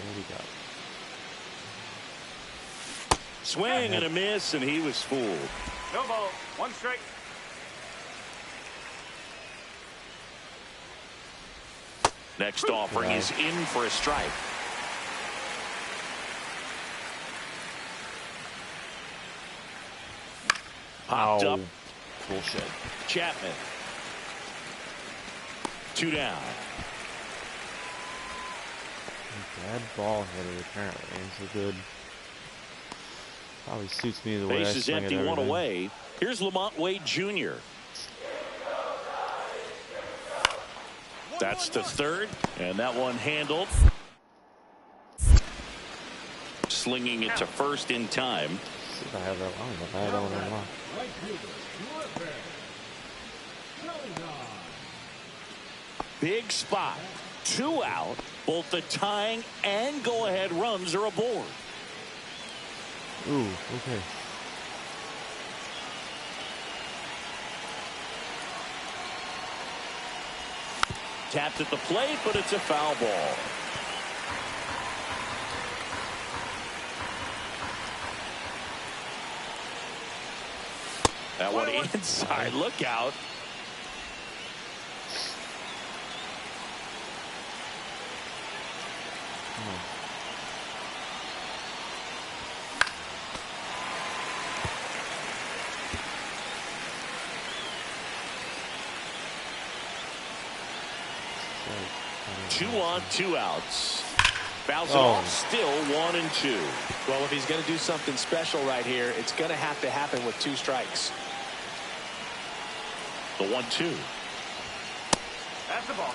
do we got? Swing and a miss, and he was fooled. No ball, 1 strike. Next offering is in for a strike. Popped up Bullshit. Chapman. 2 down. Bad ball hitter apparently. He's a good. Probably suits me the way Base I is swing empty, it. 1 away. Here's Lamont Wade Jr. That's the third, and that one handled. Slinging it to first in time. See if I have that long, but I don't know. Big spot. 2 out. Both the tying and go-ahead runs are aboard. Ooh, okay. Tapped at the plate, but it's a foul ball. That one inside. Look out. Two on, 2 outs. Fouls it off, still 1 and 2. Well, if he's going to do something special right here, it's going to happen with 2 strikes. The 1-2. That's the ball.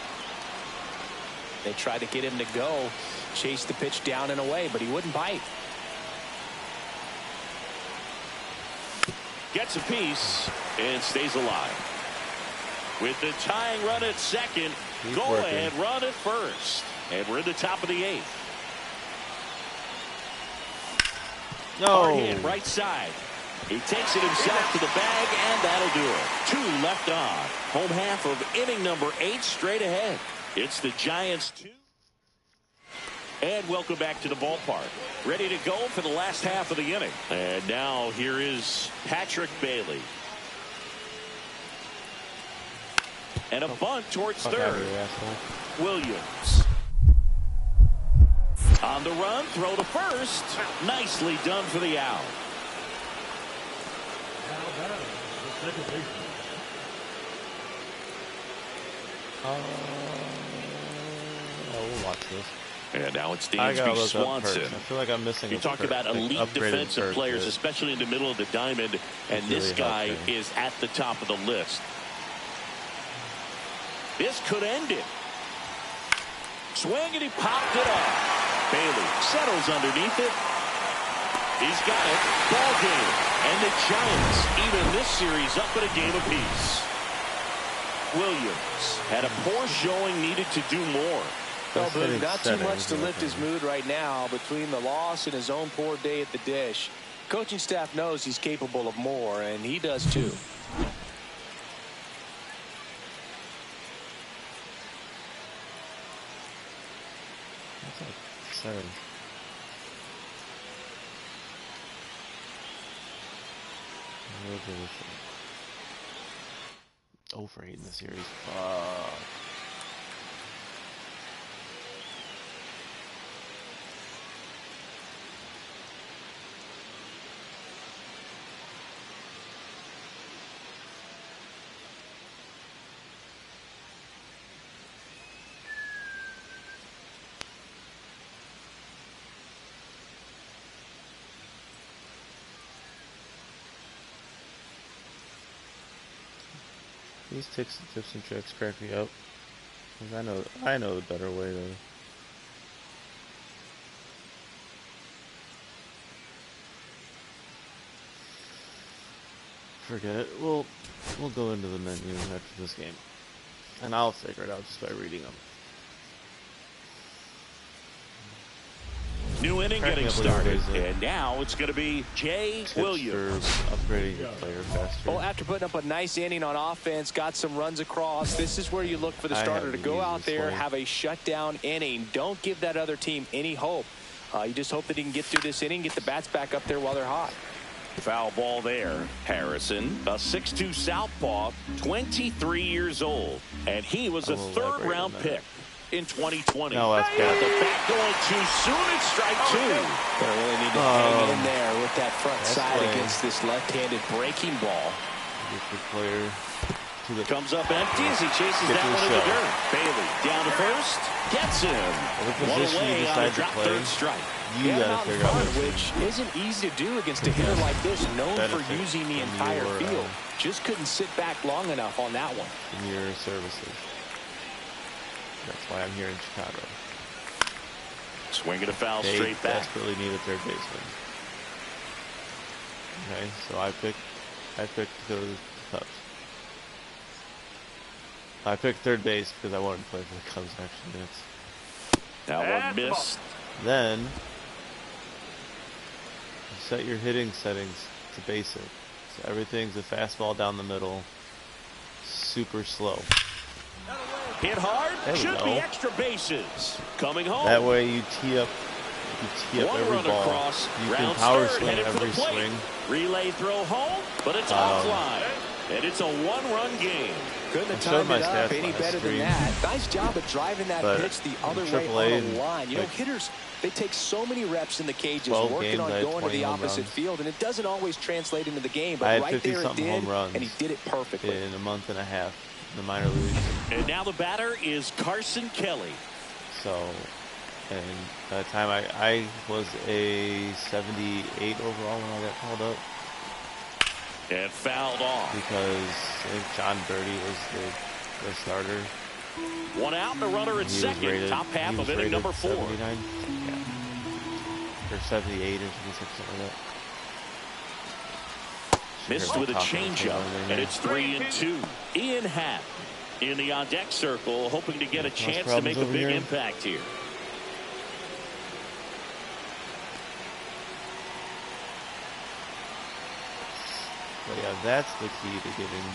They tried to get him to go, chase the pitch down and away, but he wouldn't bite. Gets a piece and stays alive. With the tying run at second, go ahead run at first. And we're in the top of the 8th. No. Hard hit right side. He takes it himself to the bag, and that'll do it. 2 left on. Home half of inning number 8 straight ahead. It's the Giants 2. And welcome back to the ballpark. Ready to go for the last half of the inning. And now here is Patrick Bailey. And a bunt towards third. Williams. On the run, throw to first. Nicely done for the out. We'll watch this. And now it's Dansby Swanson. I feel like I'm missing. You talk about elite defensive players, especially in the middle of the diamond, and this guy is at the top of the list. This could end it. Swing, and he popped it up. Bailey settles underneath it. He's got it. Ball game. And the Giants even this series up at a game apiece. Williams had a poor showing, needed to do more. Well, Boog, not too much to lift his mood right now between the loss and his own poor day at the dish. Coaching staff knows he's capable of more, and he does too. That's like 7. For 8 in the series. These tips and tricks crack me up. I know the better way to. Forget it. We'll go into the menu after this game, and I'll figure it out just by reading them. New inning getting started, and now it's going to be Jay Williams. Upgrading your player faster. Well, after putting up a nice inning on offense, got some runs across, this is where you look for the starter to go out there, have a shutdown inning. Don't give that other team any hope. You just hope that he can get through this inning, get the bats back up there while they're hot. Foul ball there. Harrison, a 6'2 southpaw, 23 years old, and he was a 3rd-round pick in 2020. No, that's bad. The bat going too soon. It's strike 2. They really need to hang in there with that front side against this left-handed breaking ball. Good player. Comes up empty as he chases that one in the dirt. Bailey down to first. Gets him. One away on a drop third strike. You gotta figure out which isn't easy to do against a hitter like this, known for using the entire field. Just couldn't sit back long enough on that one. In your services. That's why I'm here in Chicago. Swing and a foul straight back. Desperately need a third baseman. Okay, so I picked to go to the Cubs. I picked third base because I wanted to play for the Cubs extra minutes. That one missed. Then you set your hitting settings to basic. So everything's a fastball down the middle, super slow. Hit hard, should be extra bases. Coming home. That way you tee up every ball. Across, you can power swing every swing. Relay throw home, but it's offline. And it's a one-run game. Couldn't have timed it up any better than that. Nice job of driving that pitch the other way on the line. You know, hitters, they take so many reps in the cages working on going to the opposite field, and it doesn't always translate into the game. But right there it did, and he did it perfectly. In a month and a half in the minor leagues. And now the batter is Carson Kelly. So, and by the time I was a 78 overall when I got called up. And fouled off. Because I think John Birdie was the starter. One out and a runner at second. Top half of inning number 4. 79? Yeah. Or 78 or something like that. Missed with a changeup. And it's 3-2. Ian Happ in the on-deck circle, hoping to get a chance to make a big impact here. But yeah, that's the key to getting.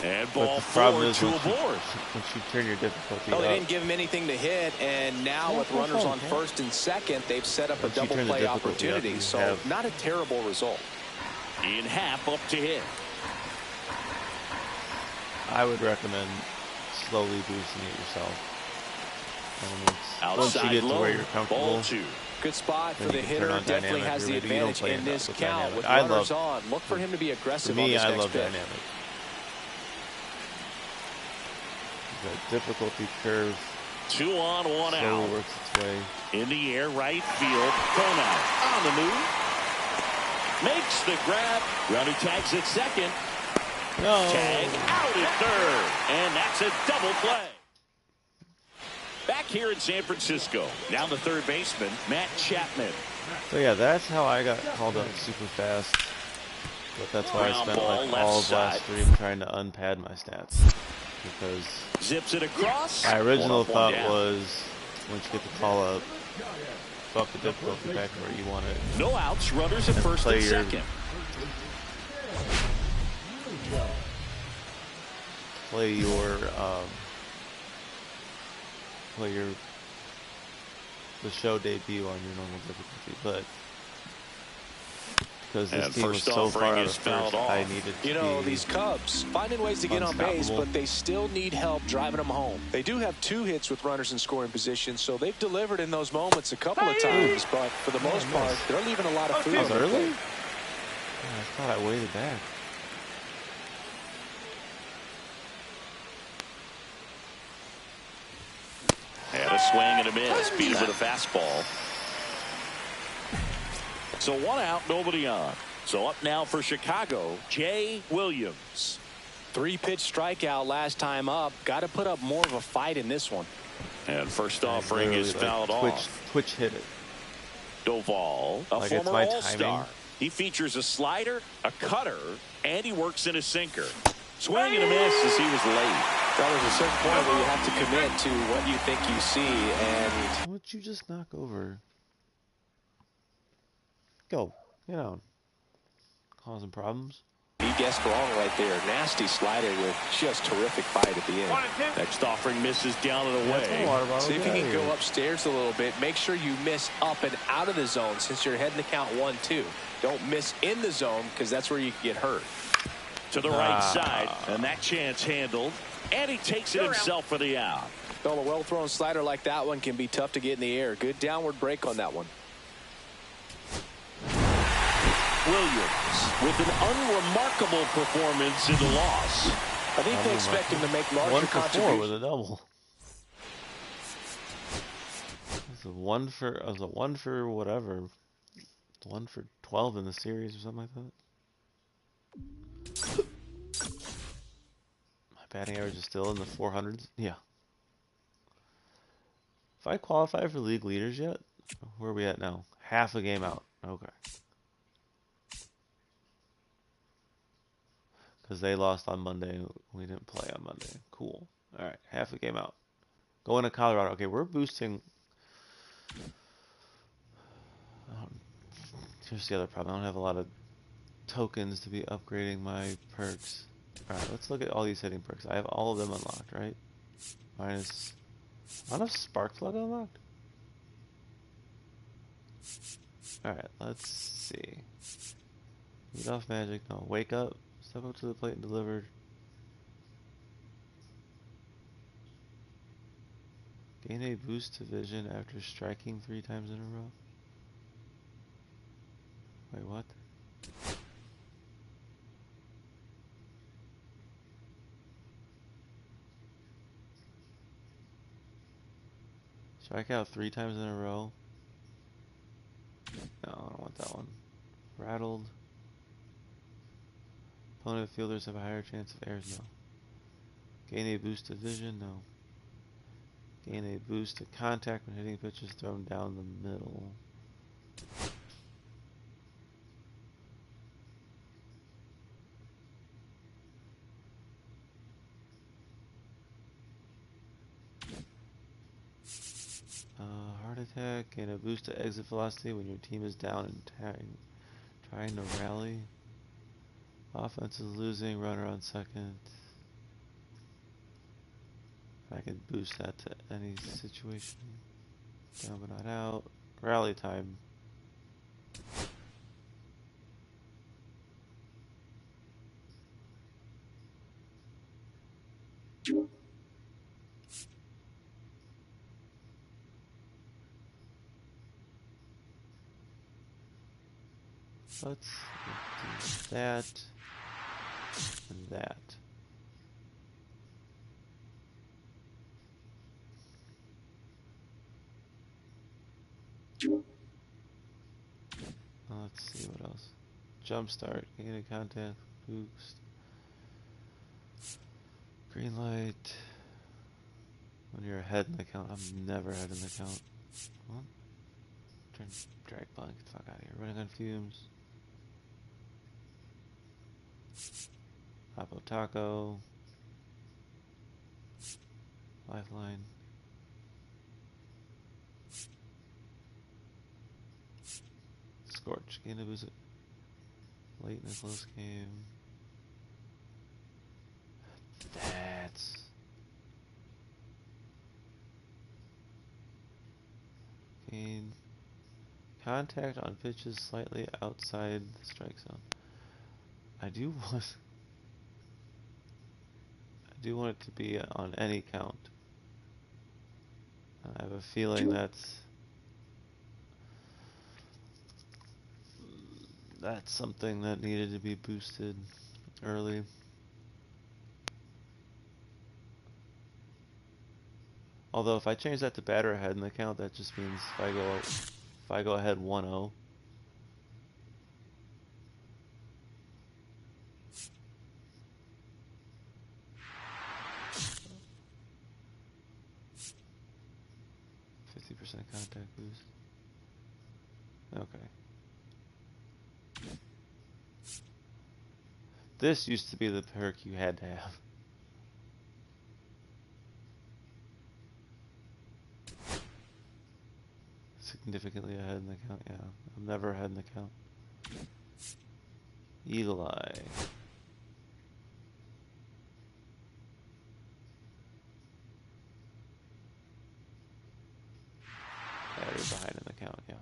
And ball forward to a board. Once you turn your difficulty up. They didn't give him anything to hit, and now with runners on first and second, they've set up a double play opportunity. So not a terrible result. Ian Happ up to hit. I would recommend slowly boosting it yourself. Once you get to where you're comfortable. Ball 2. Good spot for the hitter. Definitely has the advantage in this count with runners on. Look for him to be aggressive on this next pitch. I love dynamic. The difficulty curve. 2 on, 1 out. Works its way. In the air, right field. Conant on the move. Makes the grab. Runner tags at second. No. Tag out at third. And that's a double play. Back here in San Francisco. Now the third baseman, Matt Chapman. So yeah, that's how I got called up super fast. But that's why I spent like all of last stream trying to unpad my stats. Because zips it across. My original thought was once you get the call up, bump the difficulty back where you want it. No outs, runners at first and second. Play the show debut on your normal difficulty, but because this team was so far out of first, I needed to these Cubs finding ways to get on base, but they still need help driving them home. They do have 2 hits with runners in scoring position, so they've delivered in those moments a couple of times, but for the most part, they're leaving a lot of food on the early. plate. Yeah, I thought I waited back. And a swing and a miss. Beat him with a fastball. So 1 out, nobody on. So up now for Chicago, Jay Williams. 3-pitch strikeout last time up. Got to put up more of a fight in this one. And first offering is fouled off. Twitch hit it. Doval, a former All-Star. He features a slider, a cutter, and he works in a sinker. Swing and a miss as he was late. Well, there's a certain point where you have to commit to what you think you see, and would you just knock over? Go, get on. Causing problems. He guessed wrong right there. Nasty slider with just terrific bite at the end. Next offering misses down and away. See if you can go upstairs a little bit. Make sure you miss up and out of the zone since you're heading to count 1-2. Don't miss in the zone because that's where you can get hurt. To the right side, and that chance handled, and he takes it himself for the out. Well, a well-thrown slider like that one can be tough to get in the air. Good downward break on that one. Williams with an unremarkable performance in the loss. I think they expect him to make larger 1 for 4 contributions. with a double. It's a 1 for whatever. 1 for 12 in the series or something like that. My batting average is still in the 400s. Yeah. If I qualify for league leaders yet? Where are we at now? Half a game out. Okay. Because they lost on Monday. We didn't play on Monday. Cool. Alright, half a game out. Going to Colorado. Okay, we're boosting. Here's the other problem. I don't have a lot of tokens to be upgrading my perks. Alright, let's look at all these hitting perks. I have all of them unlocked, right? Minus... I don't have Spark Plug unlocked? Alright, let's see. Lead off magic. No, wake up. Step up to the plate and deliver. Gain a boost to vision after striking 3 times in a row. Wait, what? Strike out 3 times in a row. No, I don't want that one. Rattled. Opponent fielders have a higher chance of errors. No. Gain a boost to vision. No. Gain a boost to contact when hitting pitches thrown down the middle. Heart attack. Gain a boost to exit velocity when your team is down and trying to rally. Offense is losing. Runner on second. I can boost that to any situation. Down but not out. Rally time. Let's do that and that. Let's see what else. Jumpstart, gain a contact, boost. Green light. When you're ahead in the count, I'm never ahead in the count. What? Drag blank, get the fuck out of here. Running on fumes. Apo Taco. Lifeline. Scorch, gain a boost late in a close game. That's... Gain contact on pitches slightly outside the strike zone. I do want it to be on any count. I have a feeling that's something that needed to be boosted early. Although if I change that to batter ahead in the count, that just means if I go ahead 1-0. Contact boost. Okay. This used to be the perk you had to have. Significantly ahead in the count, yeah. I'm never ahead in the count. Eagle Eye. Yeah, you're behind in the count, yeah.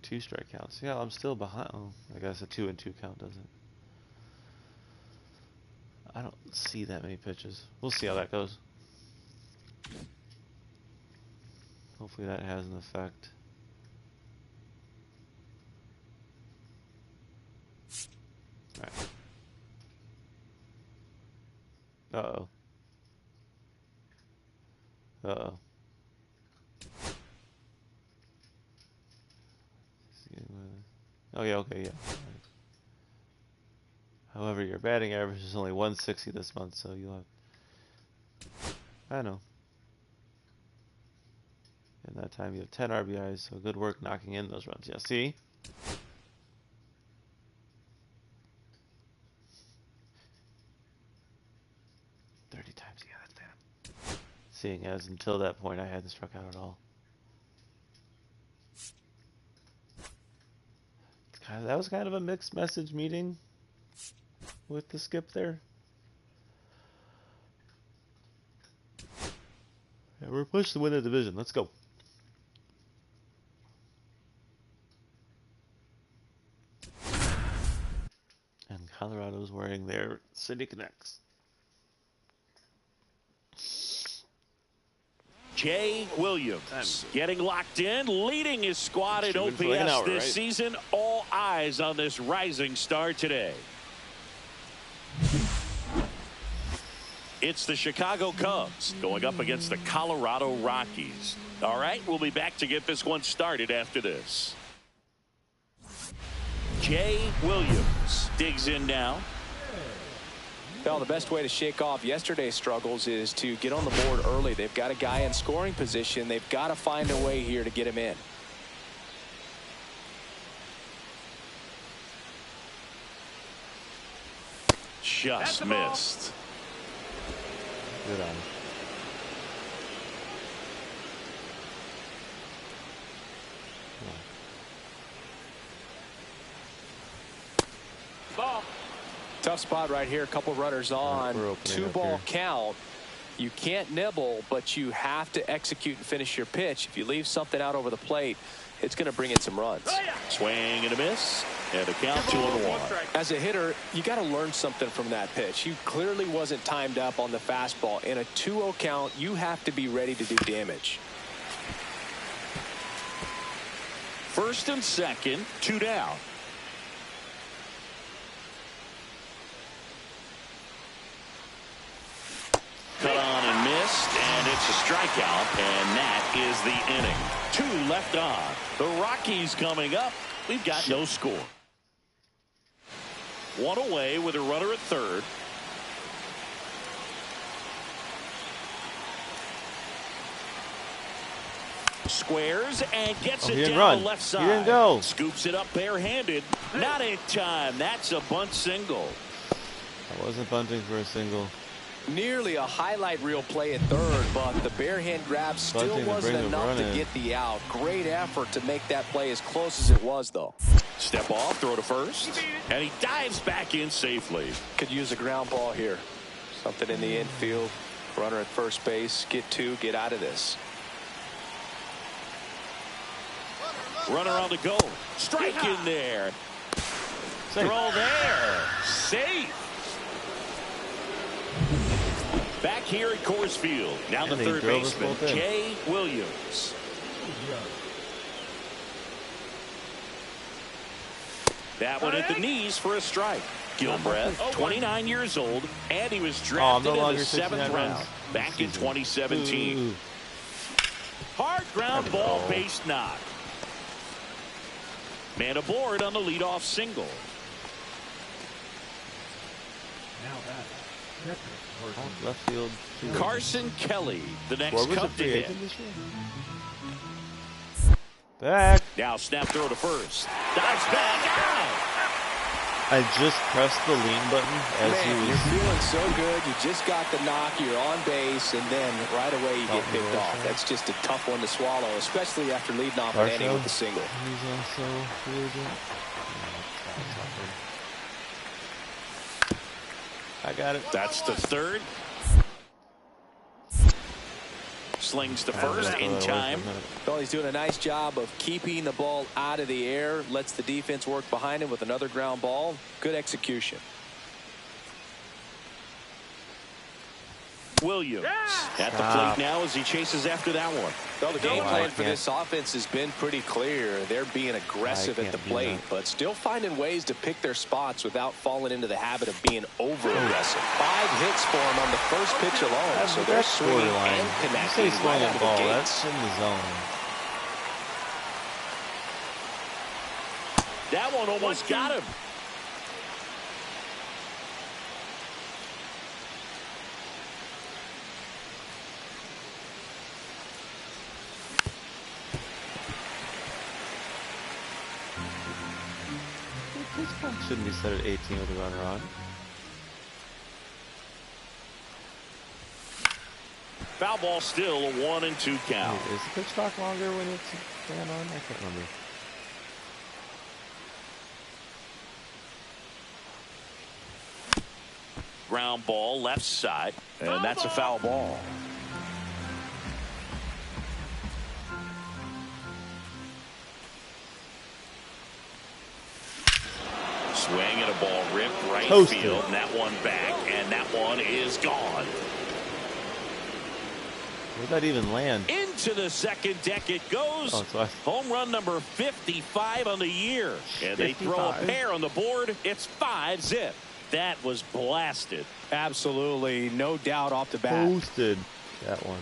Two strike counts. Yeah, I'm still behind. Oh, I guess a 2-2 count doesn't. I don't see that many pitches. We'll see how that goes. Hopefully that has an effect. Alright. Uh-oh. Uh-oh. Oh yeah, okay, yeah. However, your batting average is only 160 this month, so you'll have... I know. In that time, you have 10 RBIs, so good work knocking in those runs. Yeah, see? Yeah, that's bad. Seeing as until that point I hadn't struck out at all. That was kind of a mixed message meeting with the skip there. Yeah, we're pushed to win the division. Let's go. And Colorado's wearing their City Connects. Jay Williams getting locked in, leading his squad in OPS this season. All eyes on this rising star today. It's the Chicago Cubs going up against the Colorado Rockies. All right, we'll be back to get this one started after this. Jay Williams digs in now. Well, the best way to shake off yesterday's struggles is to get on the board early. They've got a guy in scoring position. They've got to find a way here to get him in. Just missed. Good on. Ball. Tough spot right here. A couple runners on. 2-ball count. You can't nibble, but you have to execute and finish your pitch. If you leave something out over the plate, it's going to bring in some runs. Swing and a miss, and a count 2-1. As a hitter, you got to learn something from that pitch. He clearly wasn't timed up on the fastball. In a 2-0 count, you have to be ready to do damage. First and second, 2 down. Cut on and missed, and it's a strikeout, and that is the inning. 2 left on. The Rockies coming up. We've got no score. 1 away with a runner at third. Squares and gets it down the left side. He didn't go. Scoops it up barehanded. Not in time. That's a bunt single. I wasn't bunting for a single. Nearly a highlight reel play at third, but the bare hand grab still wasn't enough to get the out. Great effort to make that play as close as it was, though. Step off, throw to first, and he dives back in safely. Could use a ground ball here. Something in the infield. Runner at first base. Get 2, get out of this. Runner on the go. Strike in there. Safe. Throw there. Safe. Back here at Coors Field. Now the third baseman, Jay Williams. That one at the knees for a strike. Gilbreth, 29 years old, and he was drafted in the 7th round back in 2017. Hard ground ball, base knock. Man aboard on the leadoff single. Left field. Carson Kelly, the next Cub to hit. Back. Now snap throw to first. Dives back out. I just pressed the lean button as he was. You're feeling so good. You just got the knock. You're on base, and then right away you get picked off. That's just a tough one to swallow, especially after leading off an inning with the single. He's also free agent. I got it. That's the third. Slings to first in time. Well, he's doing a nice job of keeping the ball out of the air. Lets the defense work behind him with another ground ball. Good execution. Williams at the plate now as he chases after that one. Well, the game plan for this offense has been pretty clear. They're being aggressive at the plate, but still finding ways to pick their spots without falling into the habit of being over-aggressive. 5 hits for him on the first pitch alone, so they're swinging and connecting right out of the gates. That's in the zone. That one almost got him. Shouldn't be set at 18 with a runner on. Foul ball still, a 1-2 count. Wait, is the pitch clock longer when it's fan on? I can't remember. Ground ball left side, and that's a foul ball. Swing and a ball ripped right field, and that one back, and that one is gone. Where'd that even land? Into the second deck it goes. Home run number 55 on the year. And 55. They throw a pair on the board. It's 5-zip. That was blasted. Absolutely, no doubt off the bat. Posted that one.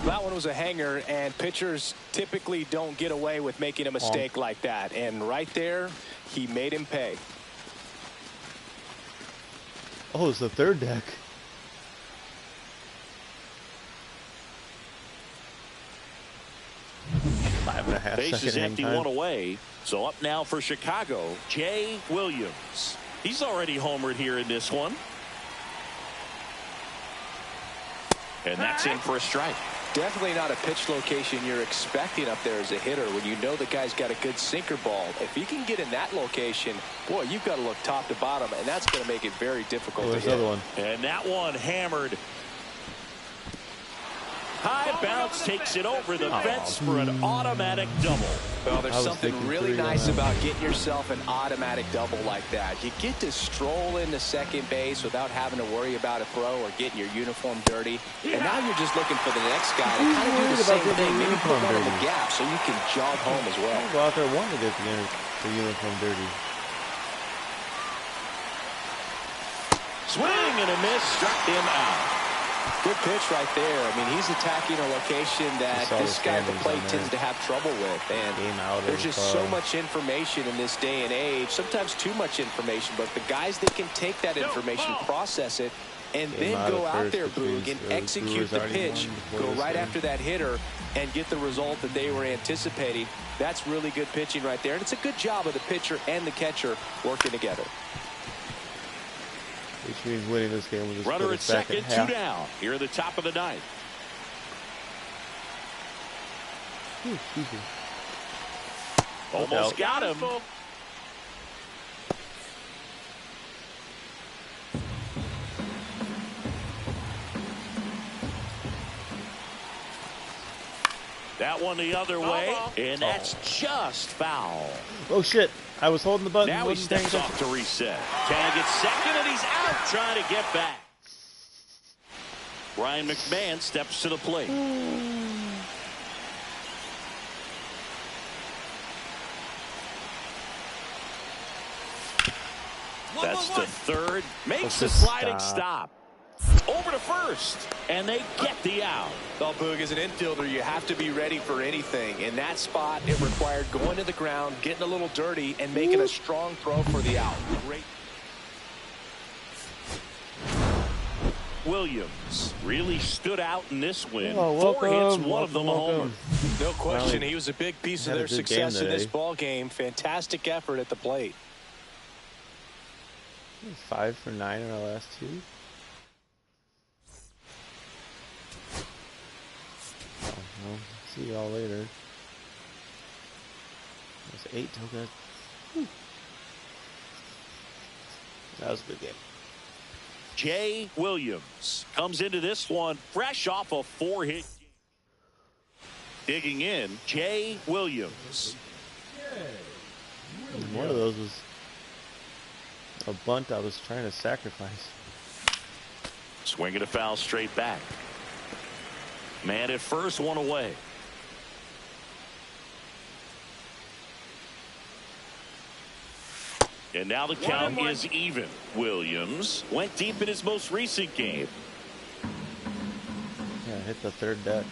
That one was a hanger, and pitchers typically don't get away with making a mistake like that. And right there, he made him pay. Oh, it's the third deck. Base is empty, one away. So up now for Chicago, Jay Williams. He's already homered here in this one. And that's in for a strike. Definitely not a pitch location you're expecting up there as a hitter when you know the guy's got a good sinker ball. If he can get in that location, boy, you've got to look top to bottom, and that's going to make it very difficult to hit. Another one. And that one hammered. High bounce takes it over the fence for an automatic double. Well, there's something really nice about getting yourself an automatic double like that. You get to stroll into second base without having to worry about a throw or getting your uniform dirty. And now you're just looking for the next guy to kind of do the same thing. Maybe put one in the gap so you can jog home as well. Go out there wanting to get the uniform dirty. Swing and a miss, struck him out. Good pitch right there. I mean, he's attacking a location that this guy at the plate tends to have trouble with. And there's just so much information in this day and age, sometimes too much information. But the guys that can take that information, process it, and then go out there, Boog, and execute the pitch, go right after that hitter, and get the result that they were anticipating, that's really good pitching right there. And it's a good job of the pitcher and the catcher working together. Which means winning this game. We'll just runner at second, 2 down. Here at the top of the ninth. Almost got him. That one the other way, and that's just foul. Oh, shit. I was holding the button. Now he steps off to reset. Tag at second, and he's out trying to get back. Ryan McMahon steps to the plate. That's the third. Makes the sliding stop. Over to first, and they get the out. Well, Boog, as an infielder, you have to be ready for anything. In that spot, it required going to the ground, getting a little dirty, and making a strong throw for the out. Great. Williams really stood out in this win. 4 hits, one of them a homer. No question, he was a big piece of their success in this ball game. Fantastic effort at the plate. 5 for 9 in our last 2. Well, see y'all later. That's 8 token. That was a good game. Jay Williams comes into this one fresh off a 4-hit game. Digging in, Jay Williams. One of those was a bunt I was trying to sacrifice. Swinging a foul straight back. Man at first, one away. And now the count is even. Williams went deep in his most recent game. Yeah, hit the third deck.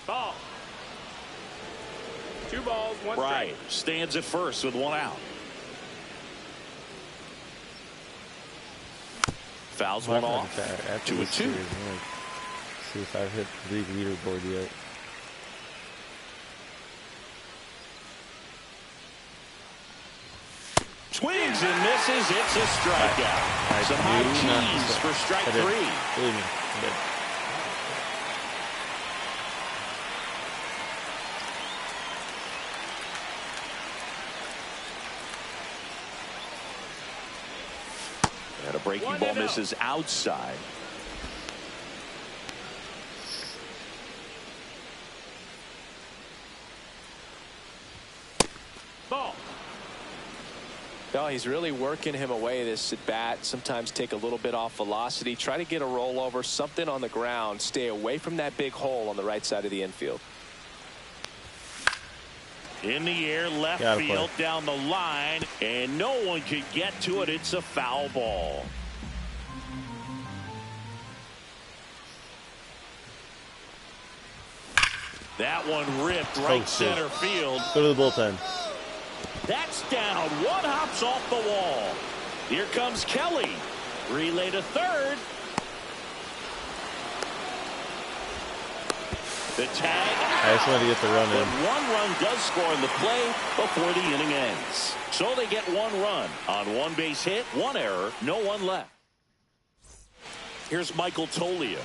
Ball. 2 balls, 1 Right. Stands at first with 1 out. Fouls one off. 2-2. See if I've hit the league leaderboard yet. Swings and misses. It's a strikeout. Some high cheese for strike 3. Believe me, I did. And a breaking ball misses outside. Ball. No, he's really working him away this at bat. Sometimes take a little bit off velocity. Try to get a rollover, something on the ground. Stay away from that big hole on the right side of the infield. In the air, left field, down the line, and no one could get to it. It's a foul ball. That one ripped right center field. Go to the bullpen. That's down. One hops off the wall. Here comes Kelly. Relay to third. The tag. I just wanted to get the run in. But 1 run does score in the play before the inning ends. So they get 1 run on 1 base hit, 1 error, no one left. Here's Michael Tolia.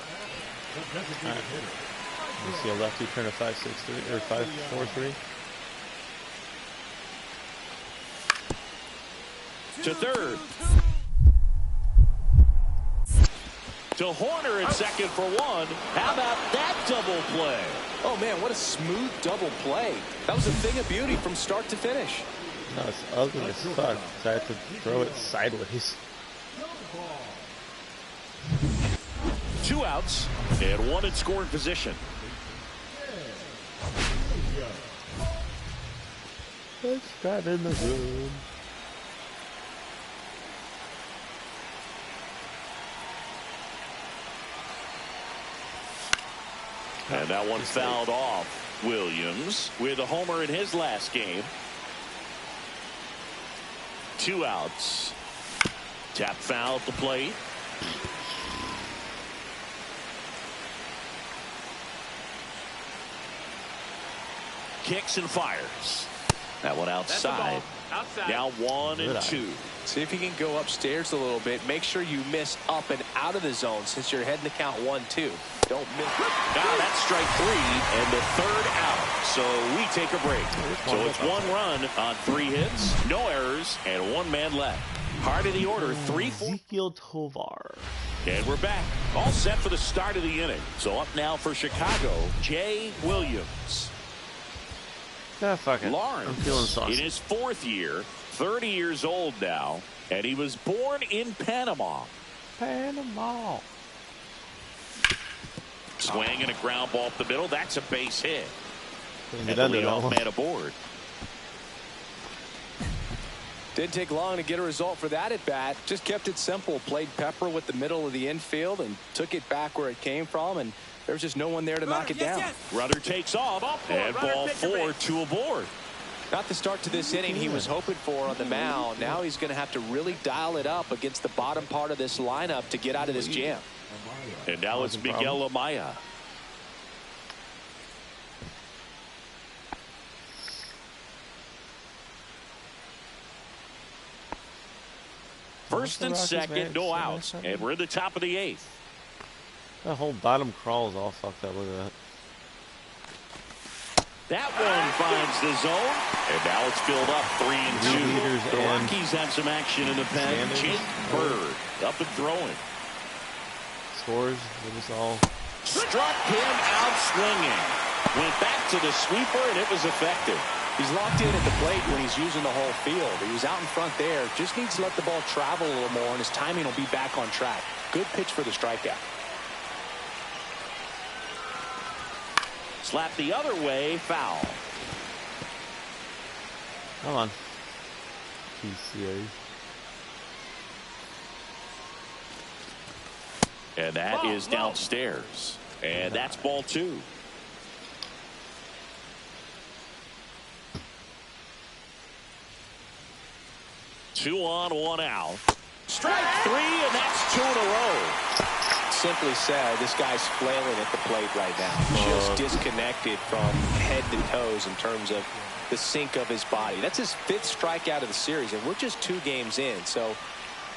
You see a lefty turn a 5-6-3 or 5-4-3. To third. To Horner at second for 1. How about that double play? Oh, man, what a smooth double play. That was a thing of beauty from start to finish. No, it's ugly as fuck. So I had to throw it sideways. 2 outs and 1 in scoring position. Let's drive in the room. And that one fouled off. Williams with a homer in his last game. 2 outs. Tap foul at the plate. Kicks and fires. That one outside. Now 1 and 2. See if you can go upstairs a little bit. Make sure you miss up and out of the zone since you're heading to count 1-2. Don't miss. Now that's strike 3 and the 3rd out. So we take a break. So it's 1 run on 3 hits, no errors, and 1 man left. Heart of the order, 3-4. Ezekiel Tovar. And we're back. All set for the start of the inning. So up now for Chicago, Jay Williams. Ah, fuck it. Lawrence, I'm feeling saucy. in his 4th year, 30 years old now, and he was born in Panama. Panama. Swing and a ground ball up the middle. That's a base hit. And the leadoff man aboard. Didn't take long to get a result for that at bat. Just kept it simple. Played pepper with the middle of the infield and took it back where it came from. And there was just no one there to knock it down. Rudder takes off. And ball 4, 2 aboard. Not the start to this inning he was hoping for on the mound. Now he's going to have to really dial it up against the bottom part of this lineup to get out of this jam. And now it's Miguel Amaya. First and second, no outs. And we're in the top of the 8th. That whole bottom crawl is all fucked up. Look at that. That one finds the zone. And now it's filled up 3-2. The Rockies have some action in the pen. Jake Bird up and throwing. Scores. It was all. Struck him out swinging. Went back to the sweeper, and it was effective. He's locked in at the plate when he's using the whole field. He was out in front there. Just needs to let the ball travel a little more, and his timing will be back on track. Good pitch for the strikeout. Slap the other way, foul. Come on. PCA. And that is downstairs. And that's ball 2. Two on, 1 out. Strike 3, and that's 2 in a row. Simply said, this guy's flailing at the plate right now. Just disconnected from head to toes in terms of the sink of his body. That's his 5th strikeout of the series, and we're just 2 games in. So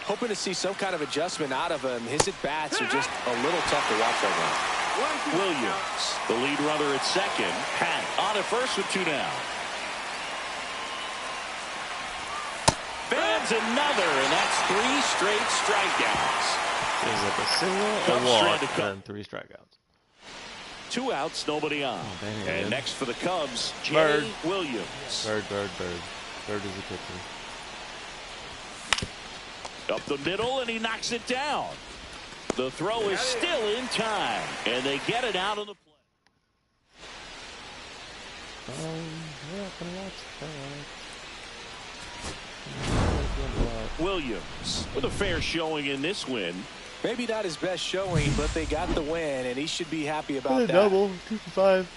hoping to see some kind of adjustment out of him. His at-bats are just a little tough to watch right now. Williams, the lead runner at second. Pat on at first with 2 down. Fans another, and that's 3 straight strikeouts. Is it a single, a walk, and then 3 strikeouts? 2 outs, nobody on. Oh, and next for the Cubs, Bird. Jay Williams. Bird. Bird is a pitcher. Up the middle, and he knocks it down. The throw is still in time, and they get it out of the play. Williams with a fair showing in this win. Maybe not his best showing, but they got the win, and he should be happy about that. Double, 2 for 5.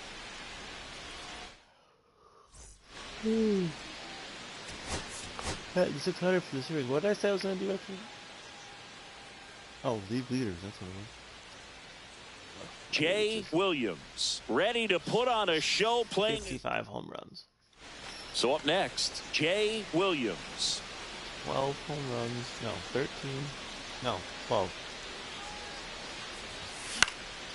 Pat, 600 for the series. What did I say I was going to do actually? Oh, league leaders. That's what it was. Jay Williams ready to put on a show playing 55 home runs. So up next, Jay Williams. 12 home runs. No, 13. No, 12.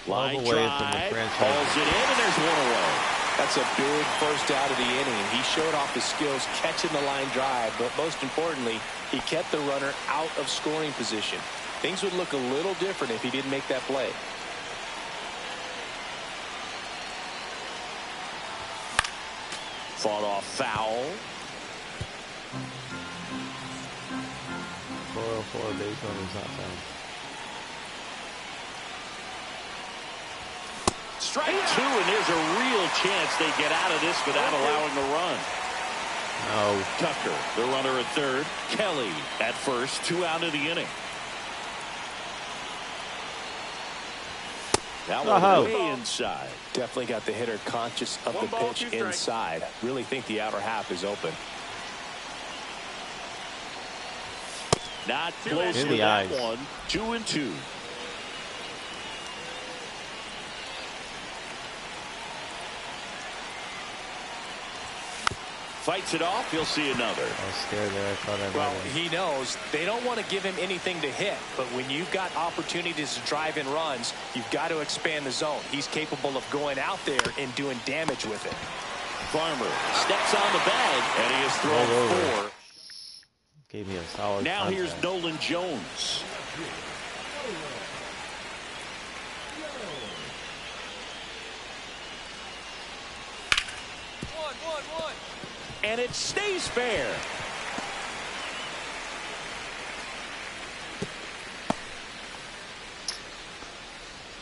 Line away from the drive, franchise. calls it in, and there's 1 away. That's a big first out of the inning. He showed off his skills catching the line drive, but most importantly, he kept the runner out of scoring position. Things would look a little different if he didn't make that play. Fought off foul. 404 base runners not found. Strike 2, and there's a real chance they get out of this without allowing a run. No. Tucker, the runner at third. Kelly at first, 2 out of the inning. That one way inside. Definitely got the hitter conscious of the pitch inside. Really think the outer half is open. Not close to that one. 2-2. Fights it off. He'll see another. I was scared there. I thought I Well, he knows they don't want to give him anything to hit, but when you've got opportunities to drive in runs, you've got to expand the zone. He's capable of going out there and doing damage with it. Farmer steps on the bag, and he has thrown 4. Gave me a solid Now contact. here's Nolan Jones. And it stays fair.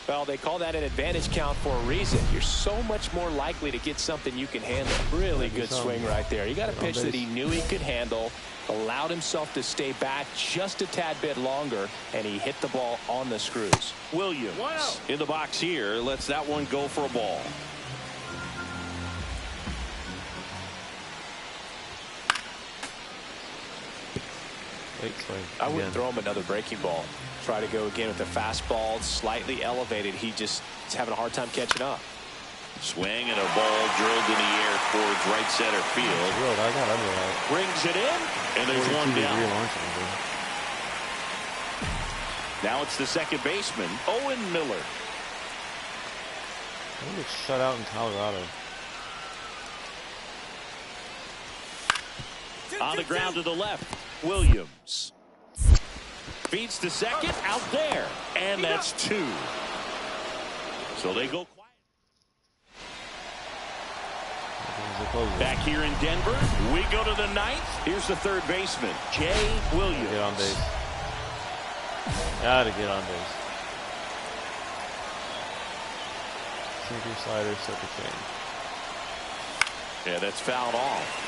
Well, they call that an advantage count for a reason. You're so much more likely to get something you can handle. Really good swing right there. He got a pitch that he knew he could handle, allowed himself to stay back just a tad bit longer, and he hit the ball on the screws. Williams in the box here. Lets that one go for a ball. I wouldn't throw him another breaking ball. Try to go again with the fastball, slightly elevated. He just is having a hard time catching up. Swing and a ball drilled in the air towards right center field. I got under that. Brings it in, and there's 1 down. Now it's the second baseman, Owen Miller. I think it's shut out in Colorado. On the ground to the left, Williams. Feeds to second, out there. And that's 2. So they go quiet. Back here in Denver, we go to the ninth. Here's the third baseman, Jay Williams. Get on base. Gotta get on base. Sinker, slider, circle change. Yeah, that's fouled off.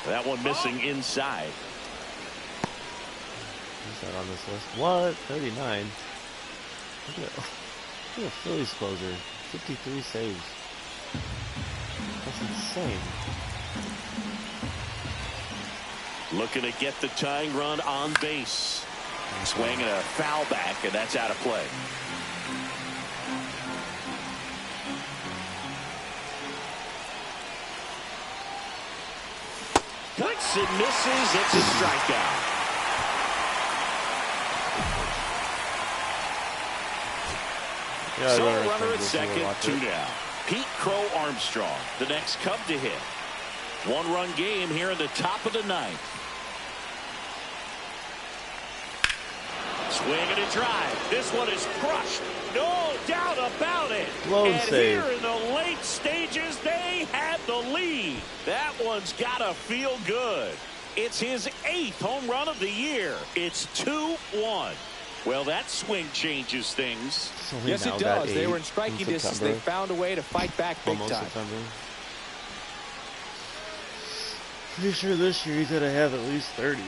That one missing inside. Who's that on this list? What? 39. Look at a Phillies closer. 53 saves. That's insane. Looking to get the tying run on base. Swinging a foul back, and that's out of play. Cuts and misses. It's a strikeout. So runner at second, 2 down. Pete Crow Armstrong, the next Cub to hit. One-run game here in the top of the ninth. Swing and a drive. This one is crushed. No doubt about it. Blown save. Here in the late stages, they had the lead. That one's got to feel good. It's his 8th home run of the year. It's 2-1. Well, that swing changes things. Yes, it does. They were in striking distance. They found a way to fight back big time. September. Pretty sure this year he's going to have at least 30.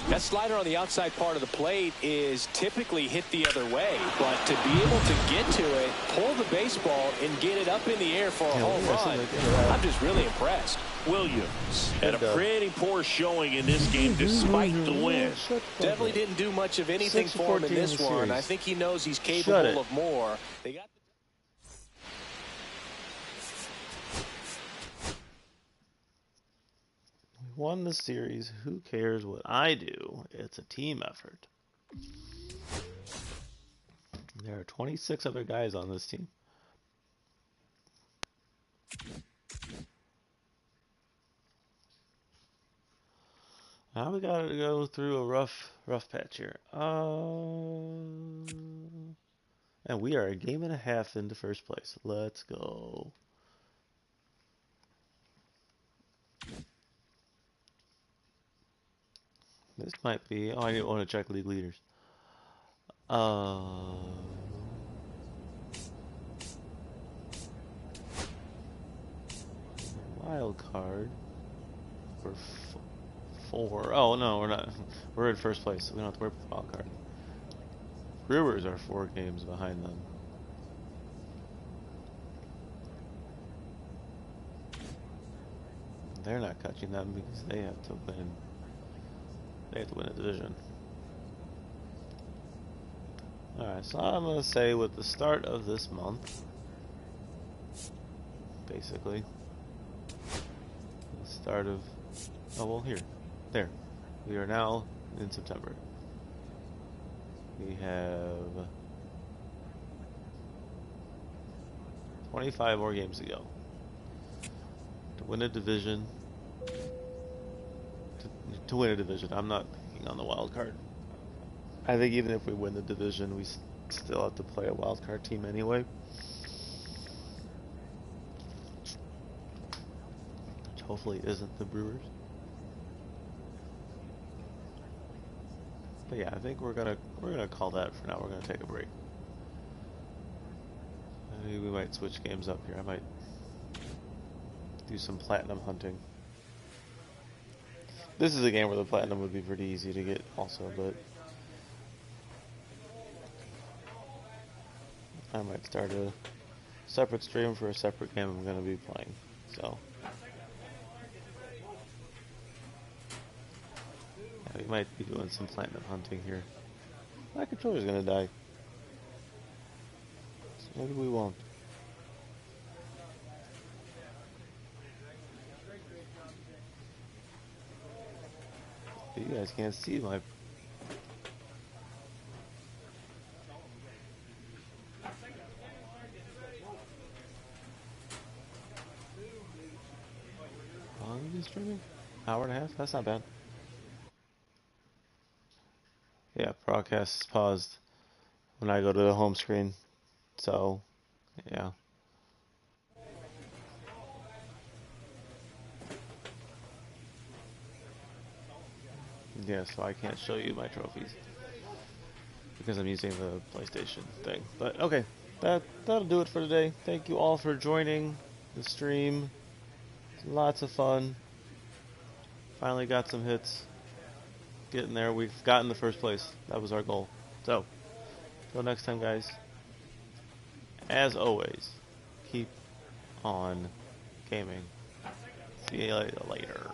That slider on the outside part of the plate is typically hit the other way, but to be able to get to it, pull the baseball, and get it up in the air for a home run, I'm just really impressed. Williams had a pretty poor showing in this game despite the win. Definitely didn't do much of anything for him in this one. I think he knows he's capable of more. They got won the series. Who cares what I do? It's a team effort. There are 26 other guys on this team. Now we gotta go through a rough patch here. And we are a game and a half into first place. Let's go. This might be. Oh, I didn't want to check league leaders. Wild card. We're 4. Oh no, we're not. We're in first place, so we don't have to worry about the wild card. Brewers are 4 games behind them. They're not catching them because they have to win. They have to win a division. Alright, so I'm going to say with the start of this month, basically, the start of, oh well, there, we are now in September. We have 25 more games to go to win a division. To win a division. I'm not picking on the wild card. I think even if we win the division, we still have to play a wild card team anyway. Which hopefully isn't the Brewers. But yeah, I think we're gonna call that for now. We're gonna take a break. Maybe we might switch games up here. I might do some platinum hunting. This is a game where the platinum would be pretty easy to get also, but I might start a separate stream for a separate game I'm going to be playing, so yeah, we might be doing some platinum hunting here. My controller's going to die, so maybe we won't. You guys can't see my... streaming? Hour and a half? That's not bad. Yeah, broadcast is paused when I go to the home screen. So, yeah. Yeah, so I can't show you my trophies because I'm using the PlayStation thing. But okay, that'll do it for today. Thank you all for joining the stream. Lots of fun. Finally got some hits. Getting there. We've gotten the first place. That was our goal. So, till next time, guys. As always, keep on gaming. See you later.